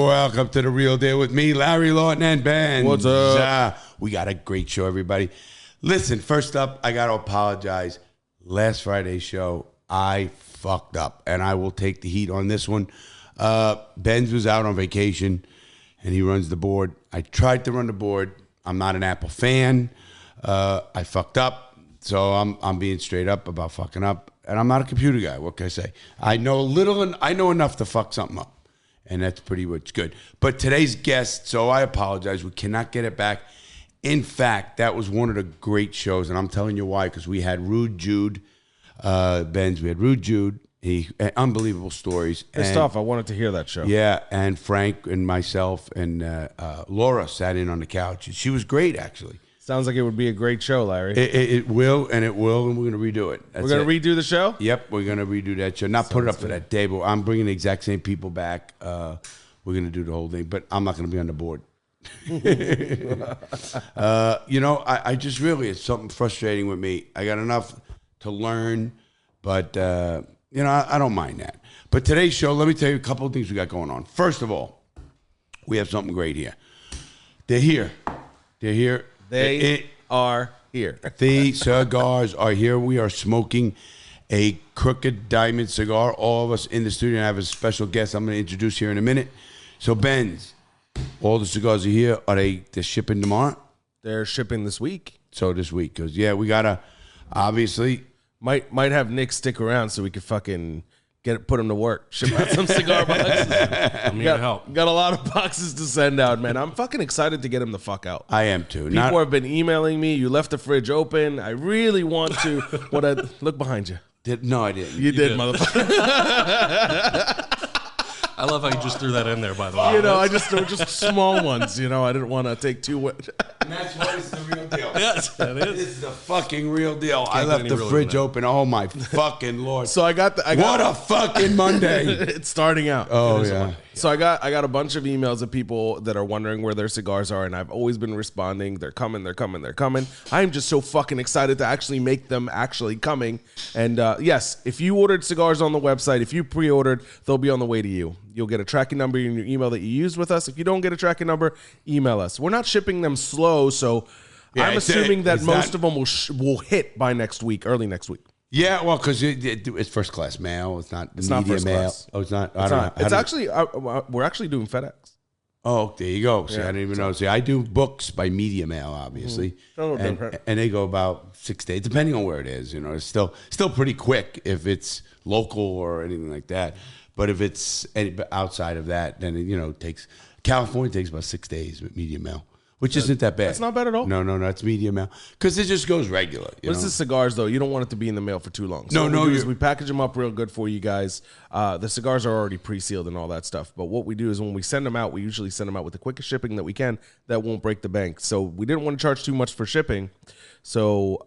Welcome to The Real Deal with me, Larry, Lawton, and Benz. What's up? We got a great show, everybody. Listen, first up, I got to apologize. Last Friday's show, I fucked up, and I will take the heat on this one. Benz was out on vacation, and he runs the board. I tried to run the board. I'm not an Apple fan. I fucked up, so I'm being straight up about fucking up. And I'm not a computer guy. What can I say? I know a little, and I know enough to fuck something up. And that's pretty much good. But today's guest, so I apologize. We cannot get it back. In fact, that was one of the great shows. And I'm telling you why. Because we had Rude Jude, Benz. We had Rude Jude. Unbelievable stories. Pissed off. I wanted to hear that show. Yeah. And Frank and myself and Laura sat in on the couch. She was great, actually. Sounds like it would be a great show, Larry. It will, and we're going to redo it. We're going to redo the show? Yep, we're going to redo that show. Not put it up for that day, but I'm bringing the exact same people back. We're going to do the whole thing, but I'm not going to be on the board. I just really, it's something frustrating with me. I got enough to learn, but, I don't mind that. But today's show, let me tell you a couple of things we got going on. First of all, we have something great here. They're here. They are here. The cigars are here. We are smoking a Crooked Diamond cigar. All of us in the studio. I have a special guest I'm going to introduce here in a minute. So, Benz, all the cigars are here. They're shipping tomorrow? They're shipping this week. So this week. Because, yeah, we got to, obviously. Might have Nick stick around so we could fucking put him to work. Ship out some cigar boxes. I'm here to help. Got a lot of boxes to send out, man. I'm fucking excited to get him the fuck out. I am too. People have been emailing me. You left the fridge open. I really want to. Look behind you. No, I didn't. You did, motherfucker. I love how you just threw that in there, by the way. I just small ones. I didn't want to take too much. And that's why it's the real deal. Yes, that is. This is the fucking real deal. I left the fridge open. Oh, my fucking Lord. So I got what a fucking Monday. It's starting out. Oh, yeah. So I got a bunch of emails of people that are wondering where their cigars are, and I've always been responding. They're coming. I'm just so fucking excited to actually make them actually coming. And yes, if you ordered cigars on the website, if you pre-ordered, they'll be on the way to you. You'll get a tracking number in your email that you used with us. If you don't get a tracking number, email us. We're not shipping them slow, so I'm assuming that most of them will hit by next week, early next week. Yeah, well, because it's first class mail. It's not media first mail. class. Oh, it's not. We're actually doing FedEx. Oh, there you go. See, I didn't even know. See, I do books by media mail, obviously, and they go about 6 days, depending on where it is. It's still pretty quick if it's local or anything like that. But if it's outside of that, then it takes. California takes about 6 days with media mail, which isn't that bad. That's not bad at all. No, it's media mail because it just goes regular. This is cigars, though. You don't want it to be in the mail for too long. So we package them up real good for you guys. The cigars are already pre-sealed and all that stuff. But what we do is when we send them out, we usually send them out with the quickest shipping that we can that won't break the bank. So we didn't want to charge too much for shipping. So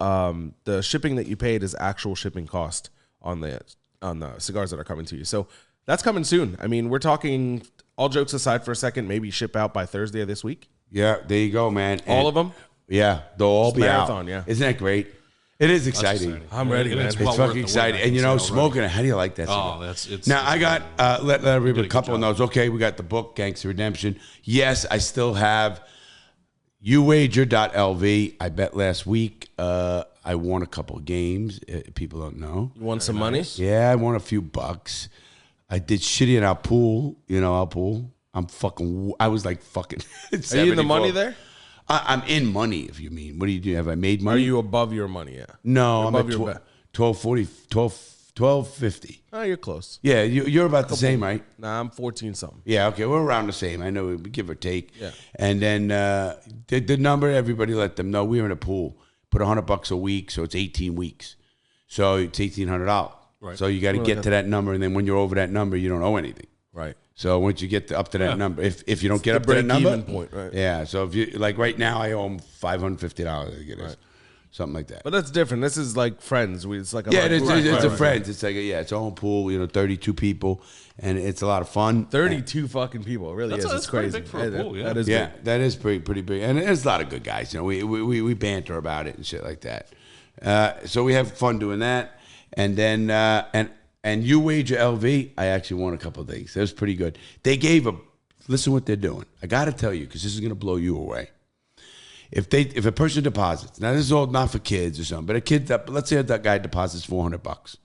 the shipping that you paid is actual shipping cost on the cigars that are coming to you. So that's coming soon. I mean, we're talking, all jokes aside for a second, maybe ship out by Thursday of this week. Yeah, there you go, man. All of them? Yeah, they'll all be marathon, out. Yeah. Isn't that great? It is exciting. I'm ready, man. It's fucking exciting. And smoking it, how do you like that? Oh, it's now, I got, let me read a couple of those. Okay, we got the book, Gangster Redemption. Yes, I still have Youwager.lv. I bet last week I won a couple of games. People don't know. You won some money? Yeah, I won a few bucks. I did shitty in our pool. Our pool. I was like fucking 74. Are you in the money there? I'm in money, if you mean. What do you do? Have I made money? Are you above your money? Yeah. No, I'm at 12.50. Oh, you're close. Yeah, you're about the same, right? Nah, I'm 14 something. Yeah, okay, we're around the same. I know, we give or take. Yeah. And then the number, everybody let them know. We were in a pool. Put $100 a week, so it's 18 weeks. So it's $1,800. Right. So you got to get to that number, and then when you're over that number, you don't owe anything. Right. So once you get up to that number, if you don't get up to that number, point, right? Yeah. So if you like right now, I owe them $550. I guess. Something like that. But that's different. This is like friends. It's like it's a friends. It's like it's own pool. 32 people, and it's a lot of fun. 32 fucking people. It really is. It's crazy. Big for a pool, that is big. That is pretty big, and there's a lot of good guys. We banter about it and shit like that. So we have fun doing that, and then and Youwager.lv, I actually won a couple of things. That was pretty good. They gave listen what they're doing. I got to tell you, because this is going to blow you away. If a person deposits, now this is all not for kids or something, but a kid, let's say that guy deposits $400.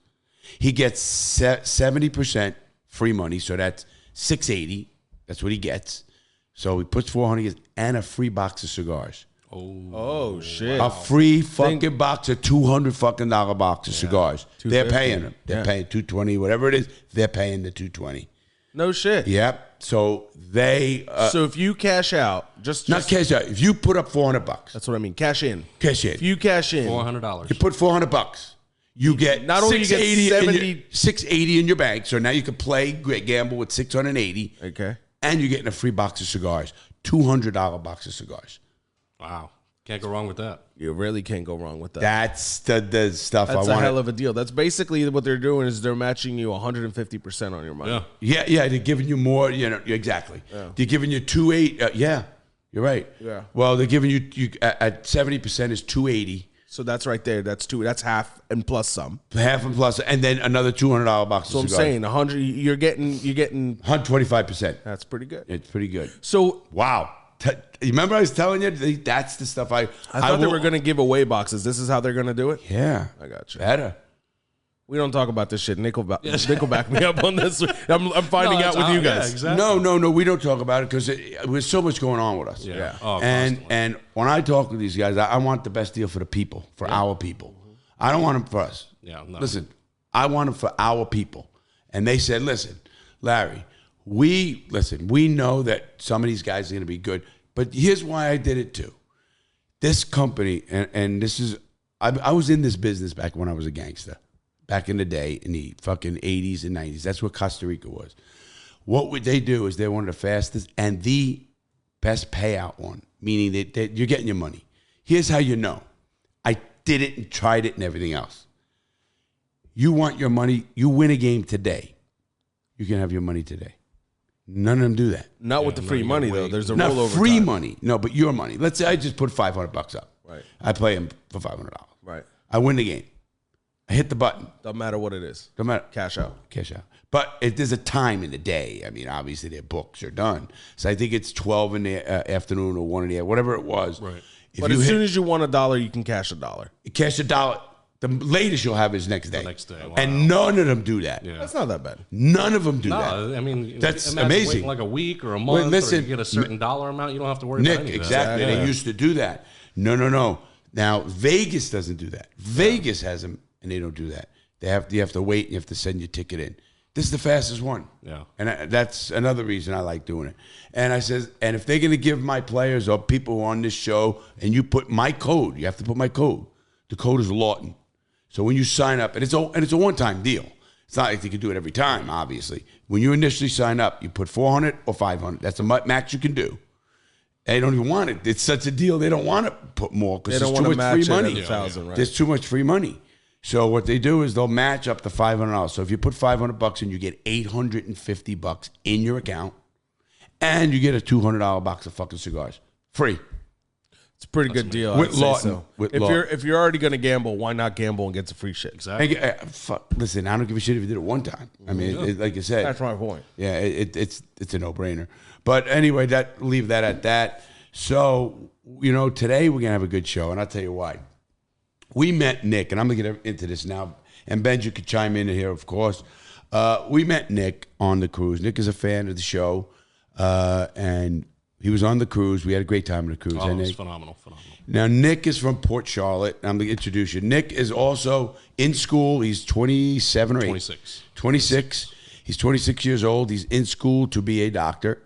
He gets 70% free money, so that's $680. That's what he gets. So he puts 400 and a free box of cigars. Oh shit! A free fucking box of $200 box of cigars. They're paying him. They're paying $220, whatever it is. They're paying the $220. No shit. Yep. So they. So if you cash out, just not cash out. If you put up $400, that's what I mean. Cash in. Cash in. If you cash in $400. You put $400. You get not only you get 680 in your bank. So now you can play gamble with 680. Okay. And you're getting a free box of cigars, $200 box of cigars. Wow. Can't go wrong with that. You really can't go wrong with that. That's the stuff I want. That's a hell of a deal. That's basically what they're doing is they're matching you 150% on your money. Yeah. They're giving you more. Exactly. Yeah. They're giving you 280. Yeah, you're right. Yeah. Well, they're giving you at 70% is 280. So that's right there. That's half and plus some. Half and plus, and then another $200 box. So of I'm cigars. saying 100. You're getting 125%. That's pretty good. It's pretty good. So wow. You remember I was telling you that's the stuff I thought they were going to give away boxes. This is how they're going to do it? Yeah. I got you. Better. We don't talk about this shit. Nick will back me up on this. I'm finding out with you guys. Yeah, exactly. No. We don't talk about it because there's so much going on with us. Yeah. Oh, and when I talk with these guys, I want the best deal for the people, for our people. I don't want them for us. Yeah. No. Listen, I want them for our people. And they said, listen, Larry, we know that some of these guys are going to be good, but here's why I did it too. This company, and this is, I was in this business back when I was a gangster. Back in the day, in the fucking 80s and 90s. That's what Costa Rica was. What would they do is they wanted the fastest and the best payout one, meaning that you're getting your money. Here's how you know. I did it and tried it and everything else. You want your money, you win a game today. You can have your money today. None of them do that. Not with the free money, though. There's a Not rollover free time. money. No, but your money. Let's say I just put $500 up. Right. I play him for $500. Right. I win the game. I hit the button. Doesn't matter what it is. Don't matter. Cash out. Cash out. But there's a time in the day. I mean, obviously their books are done. So I think it's 12 in the afternoon or 1 in the afternoon, whatever it was. Right. But as soon as you want $1, you can cash $1. Cash $1. The latest you'll have is next day. The next day. Wow. And none of them do that. Yeah. That's not that bad. None of them do that. No, I mean, That's imagine amazing. waiting like a week or a month, listen, or you get a certain dollar amount. You don't have to worry Nick, about any of that. exactly. Yeah. They used to do that. No. Now, Vegas doesn't do that. Vegas has them, and they don't do that. You have to wait, and you have to send your ticket in. This is the fastest one. Yeah. And that's another reason I like doing it. And I says, and if they're going to give my players or people on this show, and you put my code, you have to put my code. The code is Lawton. So when you sign up, and it's a one-time deal. It's not like you can do it every time, obviously. When you initially sign up, you put 400 or 500. That's the max you can do. They don't even want it. It's such a deal. They don't want to put more because there's too much free money. Right? There's too much free money. So what they do is they'll match up to $500. So if you put $500 in, you get $850 in your account, and you get a $200 box of fucking cigars free. It's a pretty good deal. With I'd say Lawton. so. With If you're already going to gamble, why not gamble and get some free shit? Exactly. Listen, I don't give a shit if you did it one time. I mean, like you said, That's my point. yeah, it's a no-brainer. But anyway, leave that at that. So today we're gonna have a good show, and I'll tell you why. We met Nick, and I'm going to get into this now. And Benz, you could chime in here, of course. We met Nick on the cruise. Nick is a fan of the show, and he was on the cruise. We had a great time on the cruise. Oh, it was Nick? phenomenal. Now, Nick is from Port Charlotte. I'm going to introduce you. Nick is also in school. He's 27 or 26. 26. He's 26 years old. He's in school to be a doctor,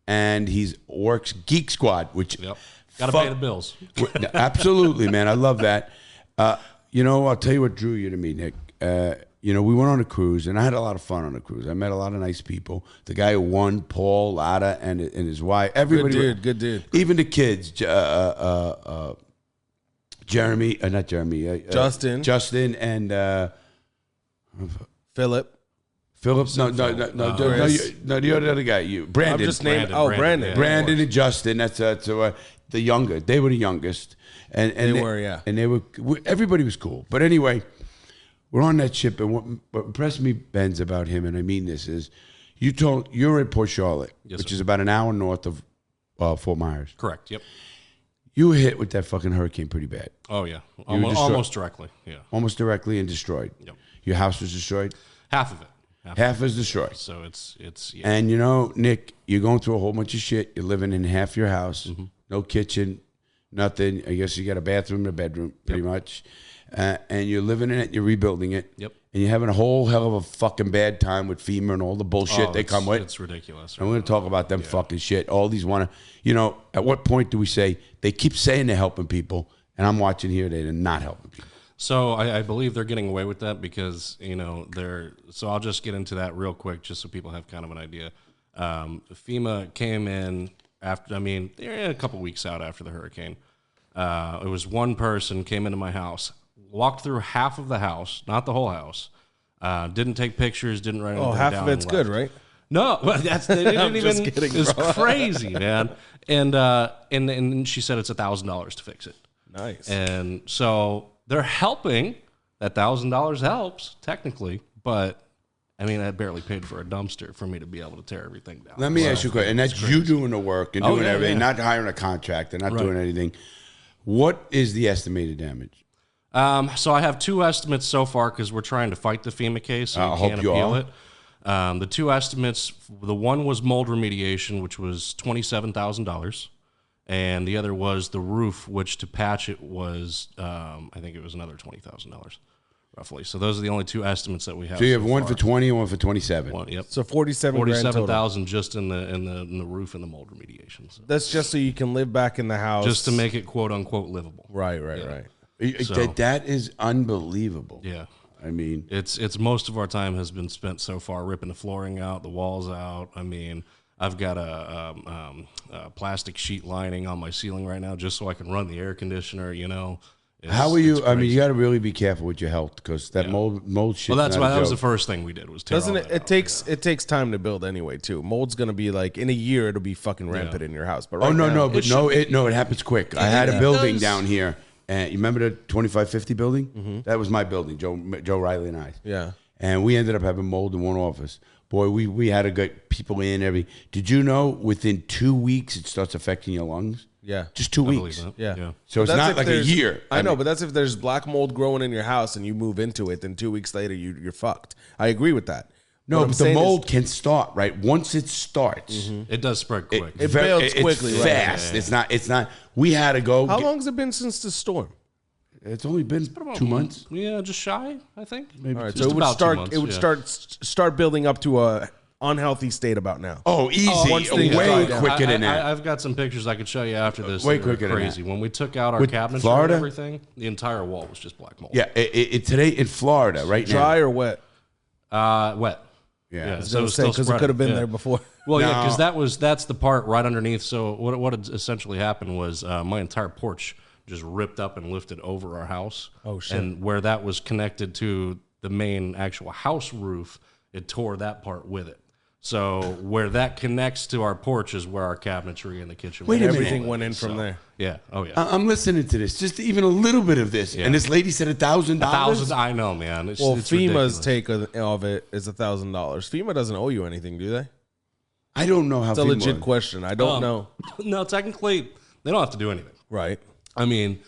and he works Geek Squad, which Yep. Got to pay the bills. Absolutely, man. I love that. I'll tell you what drew you to me, Nick. We went on a cruise, and I had a lot of fun on the cruise. I met a lot of nice people. The guy who won, Paul, Lotta, and his wife. Everybody. Good dude. Even the kids. Jeremy, not Jeremy. Justin, and Philip. Phillips. No, the other guy. Brandon. I'm just naming. Brandon. Brandon and Justin. That's the younger. They were the youngest, and they were. And they were. Everybody was cool. But anyway, we're on that ship, and what impressed me, Benz, about him, and I mean this is, You're in Port Charlotte, Yes, which sir. is about an hour north of Fort Myers. Correct. Yep. You were hit with that fucking hurricane pretty bad, Oh yeah. destroyed. Almost directly. Yeah. almost directly, and destroyed. Yep. Your house was destroyed. Half of it. Half is destroyed. So it's yeah. And Nick, you're going through a whole bunch of shit. You're living in half your house, no kitchen, nothing. I guess you got a bathroom and a bedroom, pretty much. And you're living in it. You're rebuilding it. Yep. And you're having a whole hell of a fucking bad time with FEMA and all the bullshit they come with. It's ridiculous. And we're going to talk about them fucking shit. All these at what point do we say, they keep saying they're helping people, and I'm watching here, they're not helping people. So I believe they're getting away with that because, they're, so I'll just get into that real quick just so people have kind of an idea. FEMA came in they're a couple weeks out after the hurricane. It was one person came into my house, walked through half of the house, not the whole house, didn't take pictures, didn't write anything down. Half of it's good, right? No, well, they didn't even. just kidding, It's bro. crazy, man. And she said it's $1,000 to fix it. Nice. And so they're helping. That $1,000 helps technically, but I barely paid for a dumpster for me to be able to tear everything down. Let me ask you a question. And that's you doing the work and doing everything, not hiring a contractor, not doing anything. What is the estimated damage? So I have two estimates so far because we're trying to fight the FEMA case. So I you can't hope you appeal are. it. The two estimates, the one was mold remediation, which was $27,000. And the other was the roof, which to patch it was, I think it was another $20,000, roughly. So those are the only two estimates that we have. So you have one far. for 20 and one for 27. One, yep. So 47,000 just in the roof and the mold remediation. So That's just so you can live back in the house. just to make it quote unquote livable. Right. So- That is unbelievable. Yeah. It's most of our time has been spent so far ripping the flooring out, the walls out. I've got a plastic sheet lining on my ceiling right now just so I can run the air conditioner. how are you? it's crazy. You got to really be careful with your health because that mold shit. Well, that was the first thing we did was tear Doesn't all it? that It out. takes time to build anyway too. Mold's gonna be like in a year it'll be fucking rampant in your house. But Oh right no, now, it happens quick. I had a it building does. down here, and you remember the 2550 building? That was my building, Joe Riley and I. Yeah. And we ended up having mold in one office. Boy, we had to get people in. Did you know within 2 weeks it starts affecting your lungs? Yeah. Just 2 I believe weeks. that. Yeah. So it's But that's not if like a there's- year. I know, but that's if there's black mold growing in your house and you move into it, then 2 weeks later you're fucked. I agree with that. No, What I'm but the saying mold can start, right? Once it starts, It does spread quick. It builds it's quickly, right? fast. It's not. We had to go. How long has it been since the storm? It's only been 2 months. Yeah, just shy, I think. Maybe All right, Just so it would about 2 start. months, It would yeah. start building up to a unhealthy state about now. Oh, easy. once things Way die down. quicker than that. I've got some pictures I could show you after this. Way that are quicker than crazy. that. When we took out our With cabinets Florida? and everything, the entire wall was just black mold. Yeah, today in Florida, right Dry now. or wet? Wet. Yeah. I was So gonna it's say still because it spreading. could have been Yeah. there before. Well, yeah, No. because that's the part right underneath. So what had essentially happened was my entire porch just ripped up and lifted over our house. Oh, shit. And where that was connected to the main actual house roof, it tore that part with it. So where that connects to our porch is where our cabinetry in the kitchen. Wait a minute. Everything went in from there. Yeah. Oh yeah. I'm listening to this, just even a little bit of this, and this lady said $1,000. Thousands. I know, man. It's, Well, it's FEMA's ridiculous. take of it is $1,000. FEMA doesn't owe you anything, do they? I don't know how. It's a legit question. I don't know. No, technically, they don't have to do anything. Right. I mean,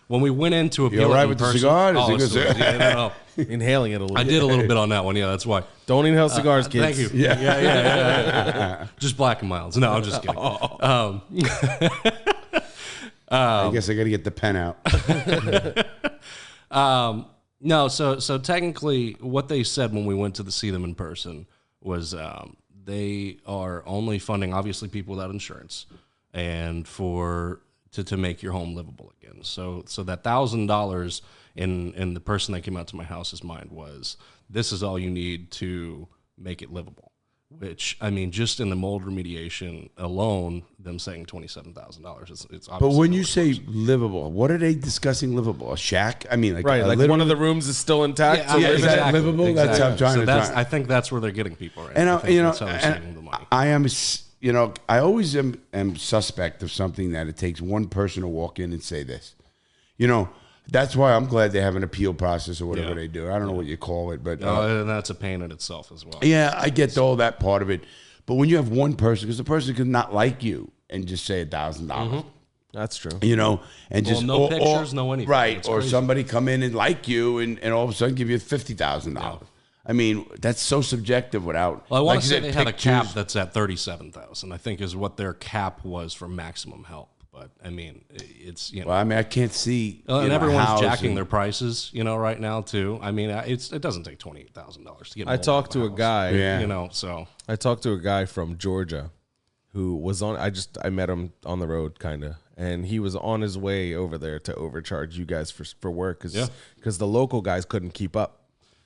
when we went into appeal all right it in with the person, cigar? Oh, Is it it's- good? yeah, no. Inhaling it a little I bit. did a little bit on that one. Yeah, that's why. Don't inhale cigars, kids. Thank you. Yeah. Just Black and Milds. No, I'm just kidding. I guess I got to get the pen out. No, so technically, what they said when we went to see them in person was they are only funding obviously people without insurance, and to make your home livable again. So that $1,000 in the person that came out to my house's mind was, this is all you need to make it livable. Which, I mean, just in the mold remediation alone, them saying $27,000, it's obviously. But when you nowhere say close. livable, what are they discussing livable? A shack? I mean, like Right, a like little- one of the rooms is still intact. Yeah, so yeah, live is in that it. livable? That's how I'm trying So to that's, try. I think that's where they're getting people right. And I think that's how they're and saving the money. I am, I always am suspect of something that it takes one person to walk in and say this. That's why I'm glad they have an appeal process or whatever they do. I don't know what you call it, but and that's a pain in itself as well. yeah, I get all that part of it. But when you have one person, because the person could not like you and just say $1,000. That's true. You know, and just no pictures, no anything. Right, It's or crazy. somebody come in and like you, and all of a sudden give you $50,000. I mean, that's so subjective. Without, Well, I want like to you say said, they had a pictures. cap that's at 37,000. I think is what their cap was for maximum help. But I mean, it's Well, I mean, I can't see. and you know, everyone's house jacking and- their prices, right now too. I mean, it doesn't take $28,000 to get. I talked to a guy. Yeah. So I talked to a guy from Georgia who was on. I met him on the road, kind of, and he was on his way over there to overcharge you guys for work because the local guys couldn't keep up.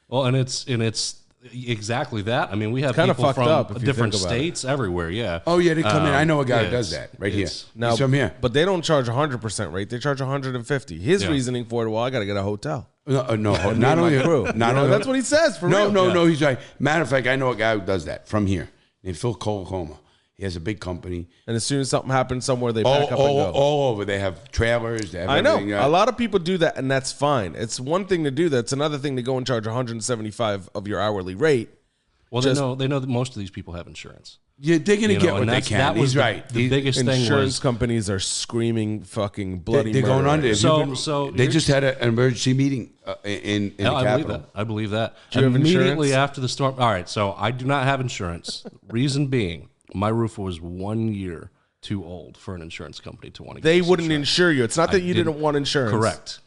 well, and it's exactly that. I mean, we have kinda people fucked from up if you different think about states everywhere. Yeah. Oh yeah, they come in. I know a guy yeah, who does that right here. it's- Now, He's from here. but they don't charge 100% rate. They charge 150. His Yeah. reasoning for it, well, I got to get a hotel. No, not My only crew. not You know, only that's what he says. For real. No, he's right. Matter of fact, I know a guy who does that from here named Phil Colacoma. He has a big company. And as soon as something happens somewhere, they back up and go. All over. They have trailers. They have I know. everything. A lot of people do that, and that's fine. It's one thing to do that. It's another thing to go and charge 175 of your hourly rate. Well, they know that most of these people have insurance. Yeah, they're gonna get and what they that's- can. That was He's right. The biggest thing Insurance was companies are screaming fucking bloody They're going murder. under. Have So- you been- so they here- just had an emergency meeting in the I believe Capitol. that. I believe that. Do you have Immediately insurance? after the storm. All right, so I do not have insurance. Reason being, my roof was 1 year too old for an insurance company to want to. They give us wouldn't insurance. insure you. It's not that you didn't want insurance. Correct.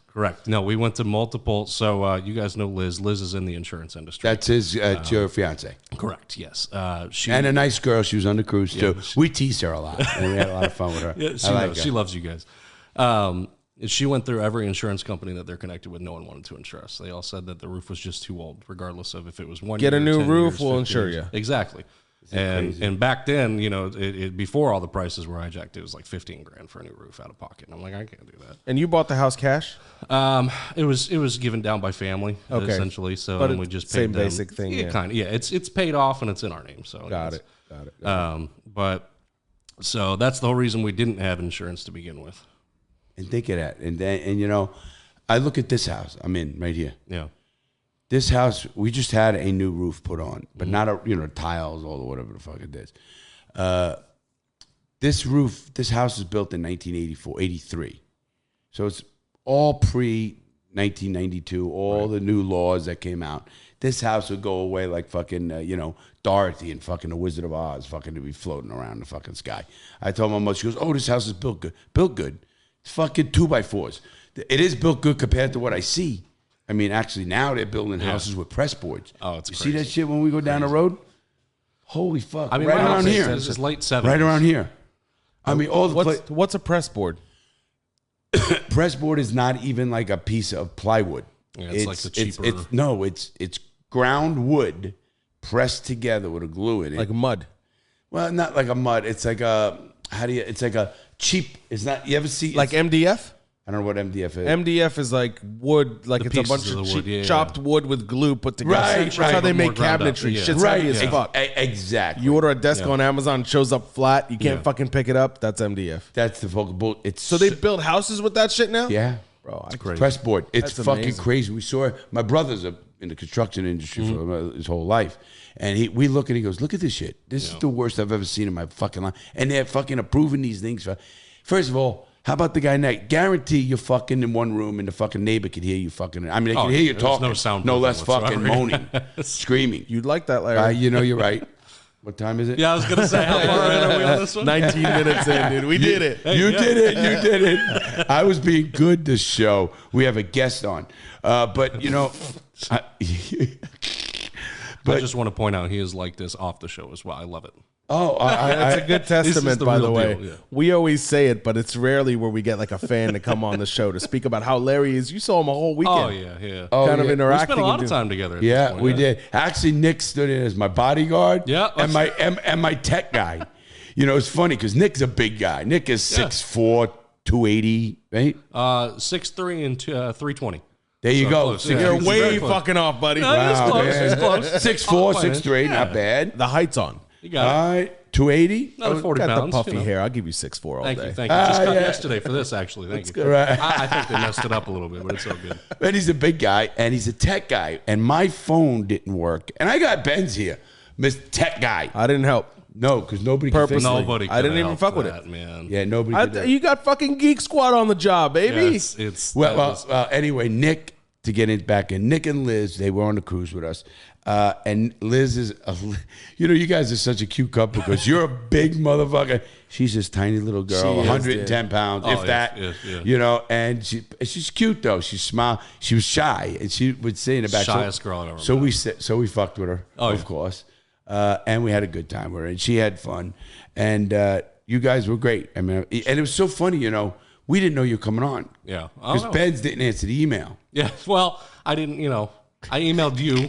No, we went to multiple. So you guys know Liz. Liz is in the insurance industry. That's his your fiance. Correct. Yes. She And a nice girl. She was on the cruise too. We teased her a lot, and we had a lot of fun with her. Yeah, she I like knows. her. She loves you guys. She went through every insurance company that they're connected with. No one wanted to insure us. They all said that the roof was just too old, regardless of if it was 1 year. Get a new 10 roof, years, we'll 15 insure years. you. Exactly. And back then, before all the prices were hijacked, it was like $15,000 for a new roof out of pocket. And I'm like, I can't do that. And you bought the house cash? It was given down by family, Okay. essentially. So But and we it's just same paid them. basic thing, Yeah, yeah. kind of. Yeah, it's paid off and it's in our name. So Got it's- it. But so that's the whole reason we didn't have insurance to begin with. And think of that. And I look at this house I'm in right here. Yeah. This house, we just had a new roof put on, but not tiles or whatever the fuck it is. This house was built in 1983. So it's all pre-1992, all the new laws that came out. This house would go away like fucking, Dorothy and fucking the Wizard of Oz fucking to be floating around the fucking sky. I told my mother, she goes, oh, this house is built good. Built good. It's fucking 2x4s. It is built good compared to what I see. I mean, actually, now they're building houses with press boards. Oh, it's you crazy. see that shit when we go down the road? Holy fuck! I mean, right my around house here, is late 70s. right around here. I mean, all the What's a press board? press board is not even like a piece of plywood. Yeah, it's like the cheaper- It's ground wood pressed together with a glue in it. Like mud. Well, not like a mud. It's like a It's like a cheap. It's not. You ever see Like it's- MDF? I don't know what MDF is. MDF is like wood, like The it's a pieces bunch of of the wood, cheap, yeah. chopped wood with glue put together. Right, That's right. how they More make ground up, cabinetry. yeah. Shit's right? heavy as fuck. Exactly. You order a desk Yeah. on Amazon, shows up flat. You can't Yeah. fucking pick it up. That's MDF. That's the fucking bull. It's So they build houses with that shit now? yeah. Bro, Crazy. Press board. It's That's fucking amazing. crazy. We saw it. My brother's in the construction industry for his whole life. And we look and he goes, look at this shit. This is the worst I've ever seen in my fucking life. And they're fucking approving these things. First of all, how about the guy next? Guarantee you're fucking in one room and the fucking neighbor can hear you fucking. I mean, they can hear you there's talking. no sound No proofing less fucking whatsoever. moaning, screaming. You'd like that, Larry. You're right. What time is it? Yeah, I was gonna say, how far in are we on this one? 19 minutes in, dude. We did it. You did it. You did it. I was being good this show. We have a guest on. But, I just want to point out he is like this off the show as well. I love it. That's a good testament, the by the real way. deal, yeah. We always say it, but it's rarely where we get like a fan to come on the show to speak about how Larry is. You saw him a whole weekend. Oh yeah. Kind of yeah. interacting. We spent a lot and of doing- time together. At Yeah, this point, we did. Actually, Nick stood in as my bodyguard. Yeah. and my tech guy. It's funny because Nick's a big guy. Nick is 6'4", 280, right? 6'3" and 320. There you So go. close, Six- yeah. You're It's way very close. fucking off, buddy. No, it's close. man. It's close. 6'4", Fine. 6'3", not bad. The height's on. You got All it. right. 280? Another 40 Got pounds. the puffy you know. hair. I'll give you 6'4" all Thank day. you. Thank you. Just cut yeah. yesterday for this, actually. Thank you. Right. I think they messed it up a little bit, but it's all good. And he's a big guy, and he's a tech guy, and my phone didn't work. And I got Benz here, Mr. Tech Guy. I didn't help. No, because nobody could fix it. Nobody. I didn't could even help fuck with that, it. man. Yeah, nobody could. You got fucking Geek Squad on the job, baby. Yeah, it's Well, anyway, Nick, to get it back in, Nick and Liz, they were on the cruise with us. And Liz is, you guys are such a cute couple because you're a big motherfucker. She's this tiny little girl, She is, 110 pounds, Oh, if that, yeah. and she's cute though. She smiled. She was shy, and she would say in the back. Shyest girl I've ever So met. we fucked with her, of course, and we had a good time with her, and she had fun, and you guys were great. I mean, and it was so funny, we didn't know you were coming on. Yeah. Because Benz didn't answer the email. Yeah. Well, I didn't, I emailed you,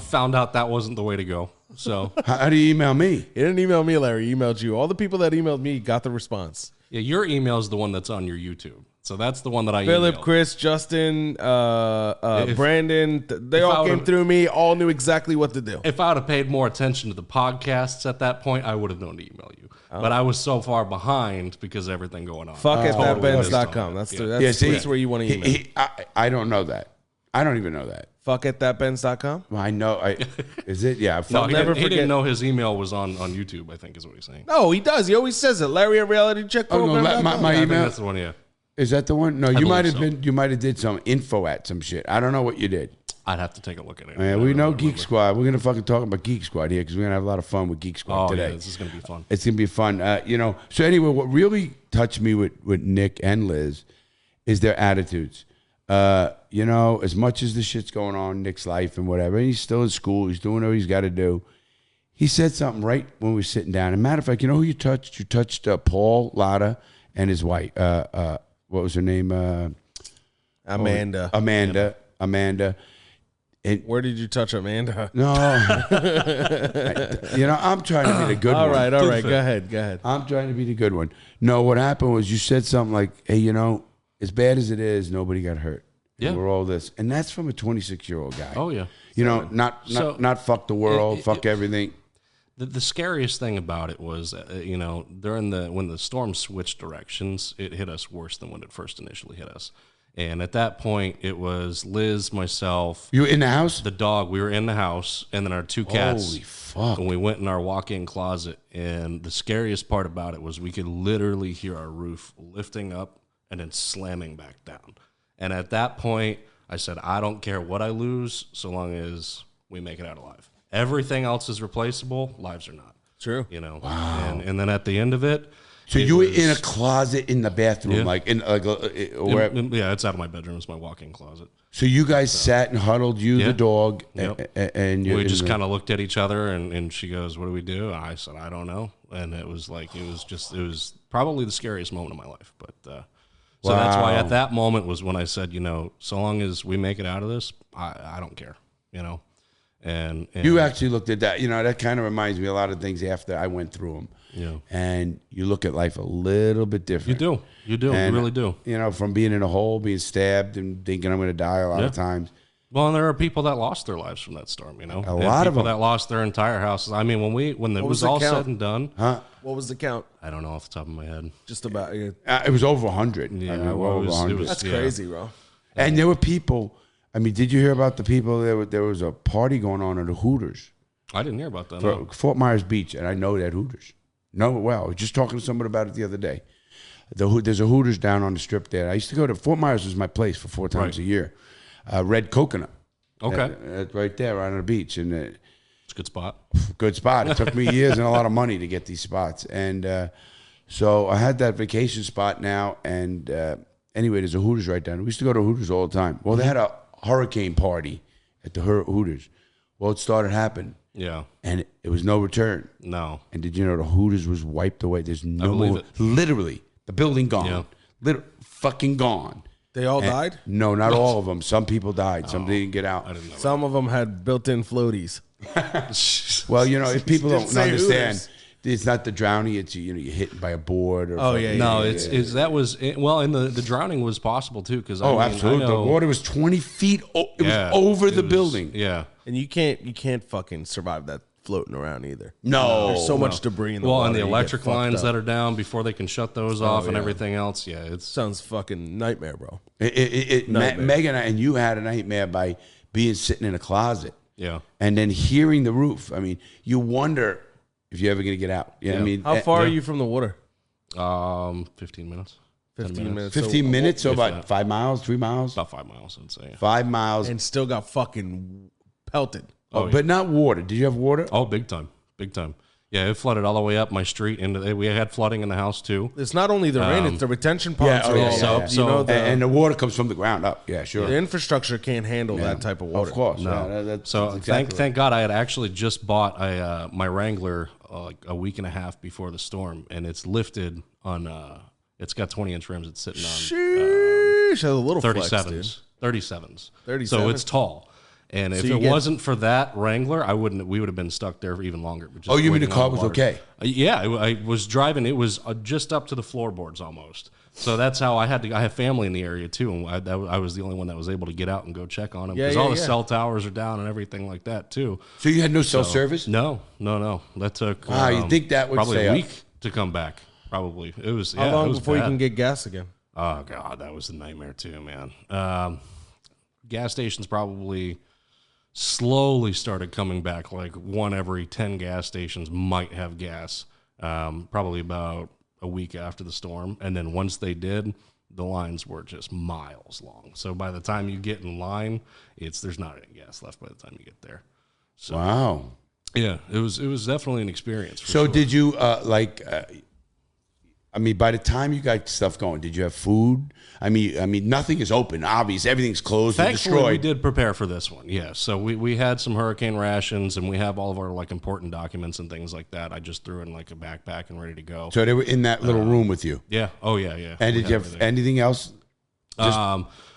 found out that wasn't the way to go. So, How do you email me? He didn't email me, Larry. He emailed you. All the people that emailed me got the response. yeah, your email is the one that's on your YouTube. So that's the one that I Philip, emailed. Chris, Justin, Brandon, they all I came would've- through me, all knew exactly what to do. If I would have paid more attention to the podcasts at that point, I would have known to email you. But I was so far behind because of everything going on. Fuck at Totally based on thatbenz.com. that. That's Yeah. that's where you want to email. I don't know that. I don't even know that. Fuck at thatbenz.com. Well, I know. Is it? Yeah. No, fuck- he, never didn't, he forget- didn't know his email was on YouTube, I think is what he's saying. No, he does. He always says it. Larry at realitycheckprogram.com. my I think email. that's the one, yeah. Is that the one? No, you believe might have so. been. You might have did some info at some shit. I don't know what you did. I'd have to take a look at it. Yeah, we know Geek Squad. We're gonna fucking talk about Geek Squad here because we're gonna have a lot of fun with Geek Squad Oh, today. yeah, this is going to be fun. It's gonna be fun. So anyway, what really touched me with Nick and Liz is their attitudes. As much as the shit's going on in Nick's life and whatever, he's still in school. He's doing what he's got to do. He said something right when we were sitting down. And matter of fact, you know who you touched? You touched Paul Lotta and his wife. What was her name? Amanda. Amanda. And Where did you touch Amanda? no, I'm trying to be the good one. All right. Go ahead. I'm trying to be the good one. No, what happened was you said something like, hey, as bad as it is, nobody got hurt. Yeah. We're all this. And that's from a 26-year-old guy. Oh, yeah. Not fuck the world, fuck everything. The scariest thing about it was, when the storm switched directions, it hit us worse than when it first initially hit us. And at that point, it was Liz, myself, You were in the house? the dog. We were in the house, and then our two cats. Holy fuck. And we went in our walk-in closet, and the scariest part about it was we could literally hear our roof lifting up and then slamming back down. And at that point, I said, I don't care what I lose, so long as we make it out alive. Everything else is replaceable. Lives are not. True. Wow. And then at the end of it, So you were in a closet in the bathroom, Yeah. like in yeah, it's out of my bedroom. It's my walk-in closet. So you guys sat and huddled, the dog, Yep. and you We just kind of looked at each other, and she goes, "What do we do?" And I said, "I don't know." And it was probably the scariest moment of my life. But so that's why at that moment was when I said, so long as we make it out of this, I don't care, And you actually looked at that. That kind of reminds me of a lot of things after I went through them. Yeah. And you look at life a little bit different. You do, And, you really do. From being in a hole, being stabbed, and thinking I'm going to die a lot of times. Well, and there are people that lost their lives from that storm. A lot of people them that lost their entire houses. I mean, when it was all said and done, What was the count? I don't know off the top of my head. Just about. it was over 100. Yeah, I mean, well, over it was- 100. That's Yeah. crazy, bro. And there were people. I mean, did you hear about the people? There was a party going on at the Hooters, I didn't hear about that. no. Fort Myers Beach, and I know that Hooters. No, well, I was just talking to somebody about it the other day. There's a Hooters down on the strip there. I used to go to Fort Myers was my place for 4 times a year. Red Coconut. Okay, That's right there, right on the beach, and it's a good spot. good spot. It took me years and a lot of money to get these spots, and so I had that vacation spot now. And anyway, there's a Hooters right down. We used to go to Hooters all the time. Well, they had a hurricane party at the Hooters. Well, it started happening, Yeah, and it was no return. no. And did you know the Hooters was wiped away? There's no believe more. it. Literally, the building gone. Yeah. Fucking gone. They all died? No, not all of them. Some people died. Some didn't get out. I didn't know. Some of them had built-in floaties. Well, if people don't say understand, Hooters. it's not the drowning. It's you're hit by a board. Or Oh, yeah, fucking- No, it's that was well, and the drowning was possible too because absolutely. The water was 20 feet. It was over the building. Yeah, And you can't fucking survive that floating around either. No. There's so much debris in the water. And the you get electric fucked lines up. that are down before they can shut those off and everything else. Yeah, it's Sounds fucking nightmare, bro. Megan and you had a nightmare by being sitting in a closet. yeah. And then hearing the roof. I mean, you wonder if you're ever going to get out. You know what I mean? How far are you from the water? 15 minutes. 15 minutes. 15 minutes, so if about that. 5 miles, 3 miles? About 5 miles, I'd say. 5 miles. And still got fucking pelted. But not water. Did you have water? Oh, big time. Big time. Yeah, it flooded all the way up my street. We had flooding in the house, too. It's not only the rain, it's the retention ponds. And the water comes from the ground up. Yeah, sure. The infrastructure can't handle that type of water. Of course. No. That's Thank God I had actually just bought my Wrangler like a week and a half before the storm, and it's lifted on. It's got 20-inch rims. It's sitting on Sheesh, a little 37s. 37s. 37s. So it's tall. And if it wasn't for that Wrangler, we would have been stuck there for even longer. Oh, you mean the car was okay? Yeah, I was driving. It was just up to the floorboards almost. So that's how I have family in the area too, and I was the only one that was able to get out and go check on them because all the cell towers are down and everything like that too. So you had no cell service? No. That took you think that would probably stay a up? week to come back. Probably it was. How long it was before you bad. can get gas again? Oh God, that was a nightmare too, man. Gas stations probably slowly started coming back. Like 1 every 10 gas stations might have gas. Probably about a week after the storm, and then once they did, the lines were just miles long. So by the time you get in line, there's not any gas left by the time you get there. So, Wow. Yeah, it was definitely an experience. So did you I mean, by the time you got stuff going, did you have food? I mean, nothing is open. Obvious, everything's closed and Thankfully, destroyed. we did prepare for this one. Yeah, so we had some hurricane rations, and we have all of our like important documents and things like that. I just threw in like a backpack and ready to go. So they were in that little room with you. Yeah. Oh yeah. And did you have anything else?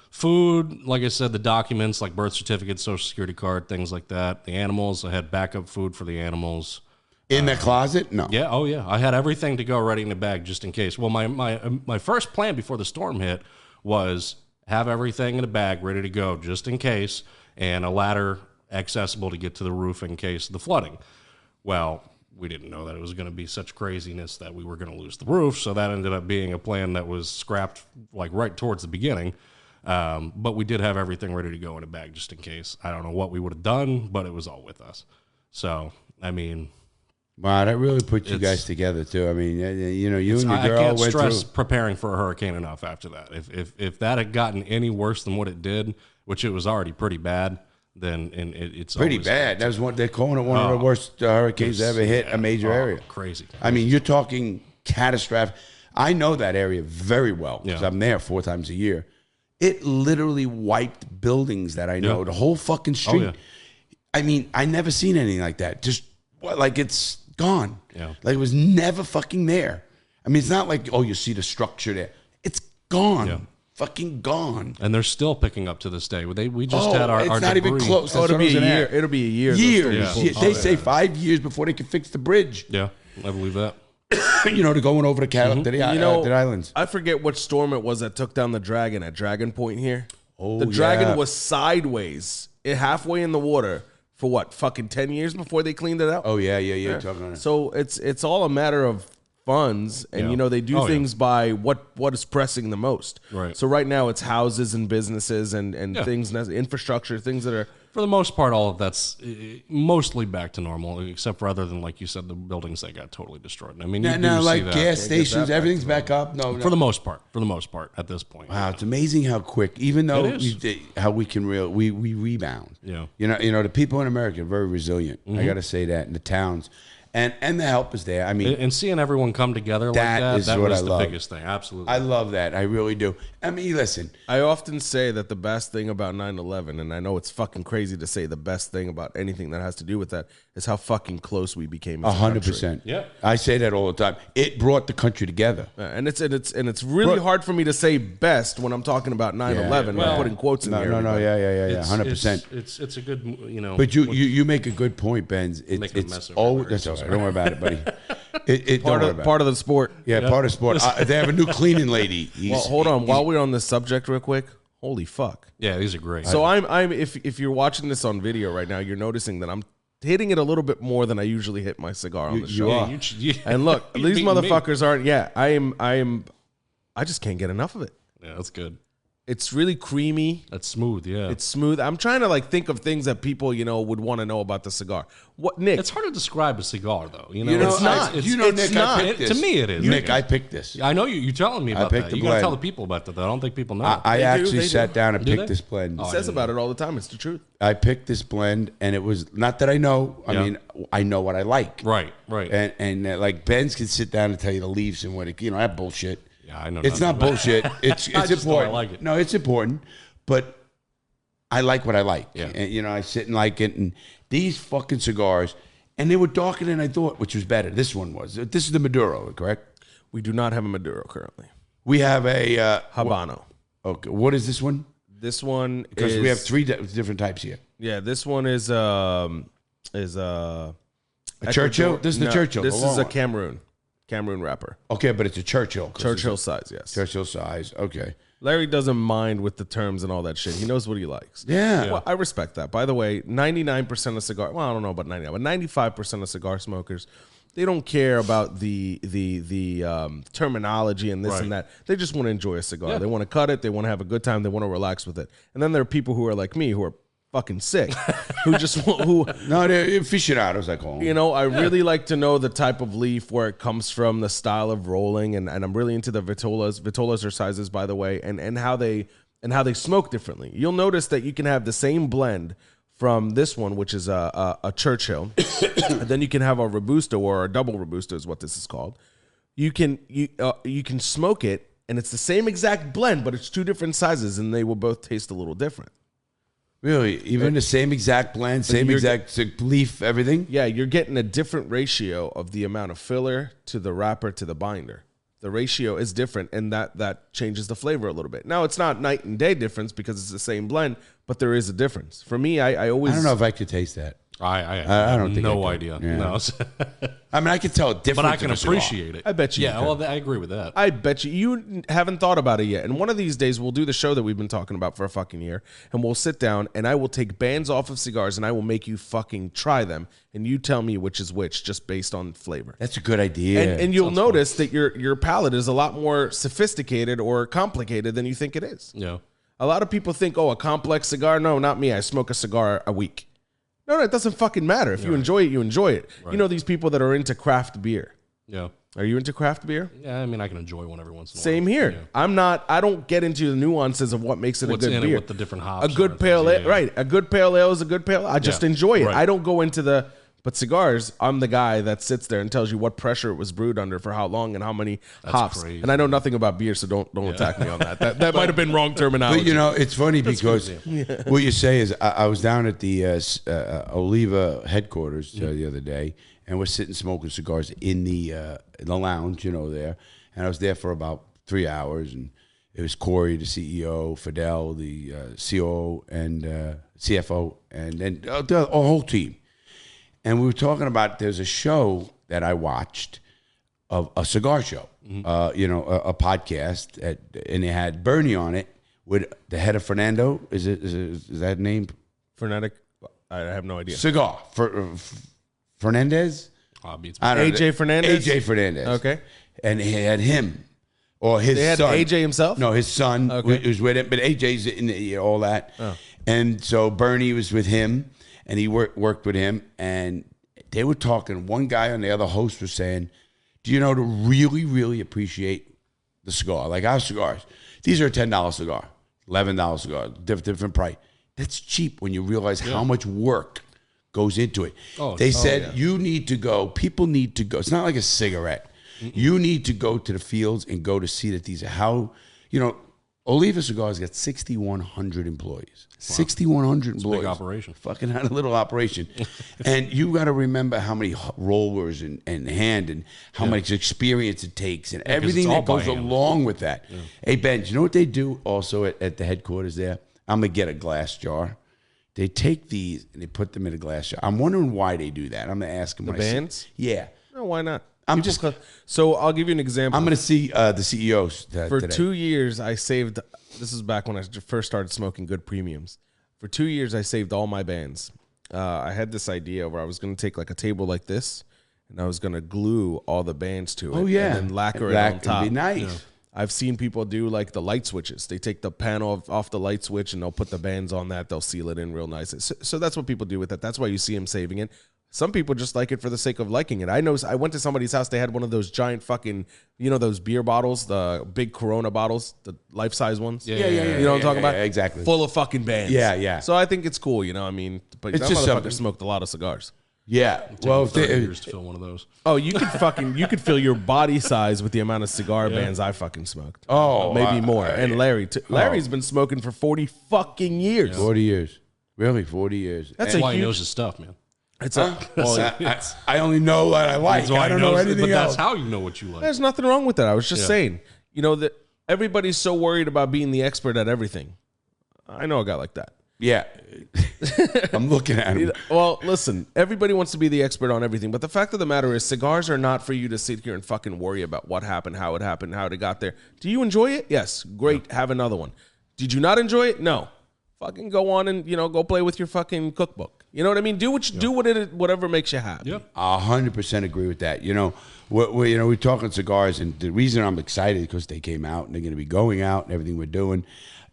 Food, like I said, the documents like birth certificate, social security card, things like that. The animals, I had backup food for the animals. In the closet? No. Yeah, oh yeah. I had everything to go ready in the bag just in case. Well, my first plan before the storm hit was have everything in a bag ready to go just in case, and a ladder accessible to get to the roof in case of the flooding. Well, we didn't know that it was going to be such craziness that we were going to lose the roof, so that ended up being a plan that was scrapped like right towards the beginning. But we did have everything ready to go in a bag just in case. I don't know what we would have done, but it was all with us. So, I mean... Wow, that really put you guys together too. I mean, you know, you and your girl I can't went stress through. preparing for a hurricane enough after that. If that had gotten any worse than what it did, which it was already pretty bad, then it's Pretty always bad. That was they're calling it one of the worst hurricanes that ever hit a major area. Crazy. I mean, you're talking catastrophic. I know that area very well because I'm there 4 times a year. It literally wiped buildings that I know, Yeah. the whole fucking street. yeah. I mean, I never seen anything like that. Just like it's gone. Yeah. Like it was never fucking there. I mean, it's not like, oh, you see the structure there. It's gone. Yeah. Fucking gone. And they're still picking up to this day. We just had our it's not debris. even close. Oh, That's it'll what I be was a gonna year. ask. It'll be a year. Years. Yeah. They say 5 years before they can fix the bridge. Yeah, I believe that. You know, they're going over to the islands. I forget which storm it was that took down the Dragon at Dragon Point here. Oh, the Dragon yeah. was sideways, halfway in the water for what, fucking 10 years before they cleaned it out? Oh, yeah. Talking on it. So it's all a matter of funds, and Yeah. you know they do Oh, things by what is pressing the most. Right. So right now it's houses and businesses and Yeah. things, infrastructure, things that are. For the most part, all of that's mostly back to normal, except for other than, like you said, the buildings that got totally destroyed. I mean, you do Now, see like that. gas stations, everything's back up. No, For the most part, at this point. Wow, it's amazing how quick, even though It is. how we can we rebound. Yeah. You know, the people in America are very resilient. I got to say that, in the towns, and the help is there. I mean, And seeing everyone come together like That that, is that what was I the love. biggest thing. Absolutely. I love that. I really do. I mean, listen, I often say that the best thing about 9/11, and I know it's fucking crazy to say the best thing about anything that has to do with that, is how fucking close we became. As a country. 100%. Yeah. I say that all the time. It brought the country together. And it's really hard for me to say best when I'm talking about 9/11. Well, I'm putting quotes in there. No, yeah, 100%. It's a good, But you make a good point, Benz. Making a mess It's of all everywhere, that's so all right. sorry. Don't worry about it, buddy. Don't worry about Part of the sport. it. Yeah, part of sport. They have a new cleaning lady. Well, hold on. While we're on this subject, real quick. Holy fuck. Yeah, these are great. So I'm if you're watching this on video right now, you're noticing that I'm hitting it a little bit more than I usually hit my cigar on the show. are. And look, You these beat motherfuckers aren't. Yeah, I just can't get enough of it. Yeah, that's good. It's really creamy. That's smooth. Yeah, It's smooth. I'm trying to like think of things that people, would want to know about the cigar. What, Nick? it's hard to describe a cigar though. You know, It's not. It's, you know, it's Nick, not. I picked this. To me, it is. Nick, I picked this. I know you're telling me about picked that. the You got to blend. tell the people about that. I don't think people know. I They actually do. sat down and Do picked they? this blend. He says about it all the time. It's the truth. I picked this blend, and it was not that I know. I mean, I know what I like. right. And like Benz can sit down and tell you the leaves and what it, that bullshit. Yeah, I know. It's nothing not about it. bullshit. It's I just know I important. like it. No, it's important, but I like what I like. Yeah. And I sit and like it. And these fucking cigars, and they were darker than I thought, which was better. This one was. This is the Maduro, correct? We do not have a Maduro currently. We have a Habano. Okay, what is this one? This one Because is, we have three different types here. Yeah, this one is a Churchill? This is the Churchill, This the long is a one. Cameroon wrapper. Okay, but it's a Churchill. 'cause Churchill it's size, yes. a Churchill size. Okay. Larry doesn't mind with the terms and all that shit. He knows what he likes. Yeah. Well, I respect that. By the way, 99% of cigar, well, I don't know about 99, but 95% of cigar smokers, they don't care about the terminology and this and that. They just want to enjoy a cigar. Yeah. They want to cut it. They want to have a good time. They want to relax with it. And then there are people who are like me, who are fucking sick, who just who No, they're aficionados, I call them. I really like to know the type of leaf, where it comes from, the style of rolling, and I'm really into the vitolas. Vitolas are sizes, by the way, and how they smoke differently. You'll notice that you can have the same blend from this one, which is a Churchill, and then you can have a Robusto, or a double Robusto is what this is called. You can smoke it, and it's the same exact blend, but it's two different sizes, and they will both taste a little different. Really? Even the same exact blend, same exact leaf, everything? Yeah, you're getting a different ratio of the amount of filler to the wrapper to the binder. The ratio is different, and that changes the flavor a little bit. Now, it's not night and day difference because it's the same blend, but there is a difference. For me, I always... I don't know if I could taste that. I don't think no I could. idea. Yeah. No. I mean, I could tell a difference. But I can in a cigar. appreciate it. I bet you Yeah, you can. well, I agree with that. I bet you haven't thought about it yet. And one of these days, we'll do the show that we've been talking about for a fucking year, and we'll sit down, and I will take bands off of cigars, and I will make you fucking try them, and you tell me which is which, just based on flavor. That's a good idea. And you'll notice that your palate is a lot more sophisticated or complicated than you think it is. Yeah. A lot of people think, a complex cigar. No, not me. I smoke a cigar a week. No, it doesn't fucking matter. If you enjoy it, you enjoy it. Right. You know these people that are into craft beer. Yeah. Are you into craft beer? Yeah, I mean, I can enjoy one every once in a while. Same here. Yeah. I don't get into the nuances of what makes it What's a good in beer. it with the different hops. A good pale ale, right. A good pale ale is a good pale ale. I just enjoy it. Right. I don't go into but cigars, I'm the guy that sits there and tells you what pressure it was brewed under for how long and how many hops. crazy. And I know nothing about beer, so don't attack me on that. That might have been wrong terminology. But it's funny because what you say is I was down at the Oliva headquarters the other day, and we're sitting smoking cigars in the lounge, there. And I was there for about 3 hours, and it was Corey, the CEO, Fidel, the COO, and CFO, and then the whole team. And we were talking about there's a show that I watched of a cigar show, a podcast, and they had Bernie on it with the head of Fernando. Is that name? Fanatic? I have no idea. Cigar. Fernandez? Beats I don't know. AJ Fernandez? AJ Fernandez. Okay. And he had him or his They had son. AJ himself? No, his son was with him, but AJ's in all that. Oh. And so Bernie was with him. And he worked with him, and they were talking. One guy on the other host was saying, do you know to really, really appreciate the cigar? Like our cigars. These are a $10 cigar, $11 cigar, different price. That's cheap when you realize how much work goes into it. They said you need to go, people need to go. It's not like a cigarette. Mm-mm. You need to go to the fields and go to see that these are how, Oliva Cigars got 6,100 employees. Wow. 6,100 employees. Big operation. Fucking had a little operation. And you got to remember how many rollers and hand and how much experience it takes and everything that goes along with that. Yeah. Hey, Ben, you know what they do also at the headquarters there? I'm going to get a glass jar. They take these and they put them in a glass jar. I'm wondering why they do that. I'm going to ask them. The bands? Yeah. No, why not? So I'll give you an example. I'm going to see the CEOs for today. 2 years. I saved. This is back when I first started smoking good premiums. For 2 years, I saved all my bands. I had this idea where I was going to take like a table like this, and I was going to glue all the bands to it. Oh, yeah. And then lacquer it on top. It'd be nice. Yeah. I've seen people do like the light switches. They take the panel off the light switch and they'll put the bands on that. They'll seal it in real nice. So that's what people do with it. That's why you see them saving it. Some people just like it for the sake of liking it. I know I went to somebody's house. They had one of those giant fucking, those beer bottles, the big Corona bottles, the life-size ones. Yeah. You know what I'm talking about? Yeah, exactly. Full of fucking bands. Yeah. So I think it's cool, but It's that just motherfucker something. smoked a lot of cigars. Yeah. Well, if 30 they, years to fill one of those. Oh, you could fill your body size with the amount of cigar bands I fucking smoked. Oh, maybe more. And Larry, Larry's been smoking for 40 fucking years. 40 years. Really, 40 years. That's That's why he knows his stuff, man. It's I only know what I like. That's why I he don't know knows- anything but else. that's how you know what you like. There's nothing wrong with that. I was just saying, that everybody's so worried about being the expert at everything. I know a guy like that. Yeah. I'm looking at him. Well, listen, everybody wants to be the expert on everything, but the fact of the matter is cigars are not for you to sit here and fucking worry about what happened, how it happened, how it got there. Do you enjoy it? Yes. Great. Have another one. Did you not enjoy it? No. Fucking go on and, go play with your fucking cookbook. You know what I mean? Do whatever makes you happy. Yep. 100% agree with that. We're talking cigars, and the reason I'm excited is because they came out and they're going to be going out and everything we're doing.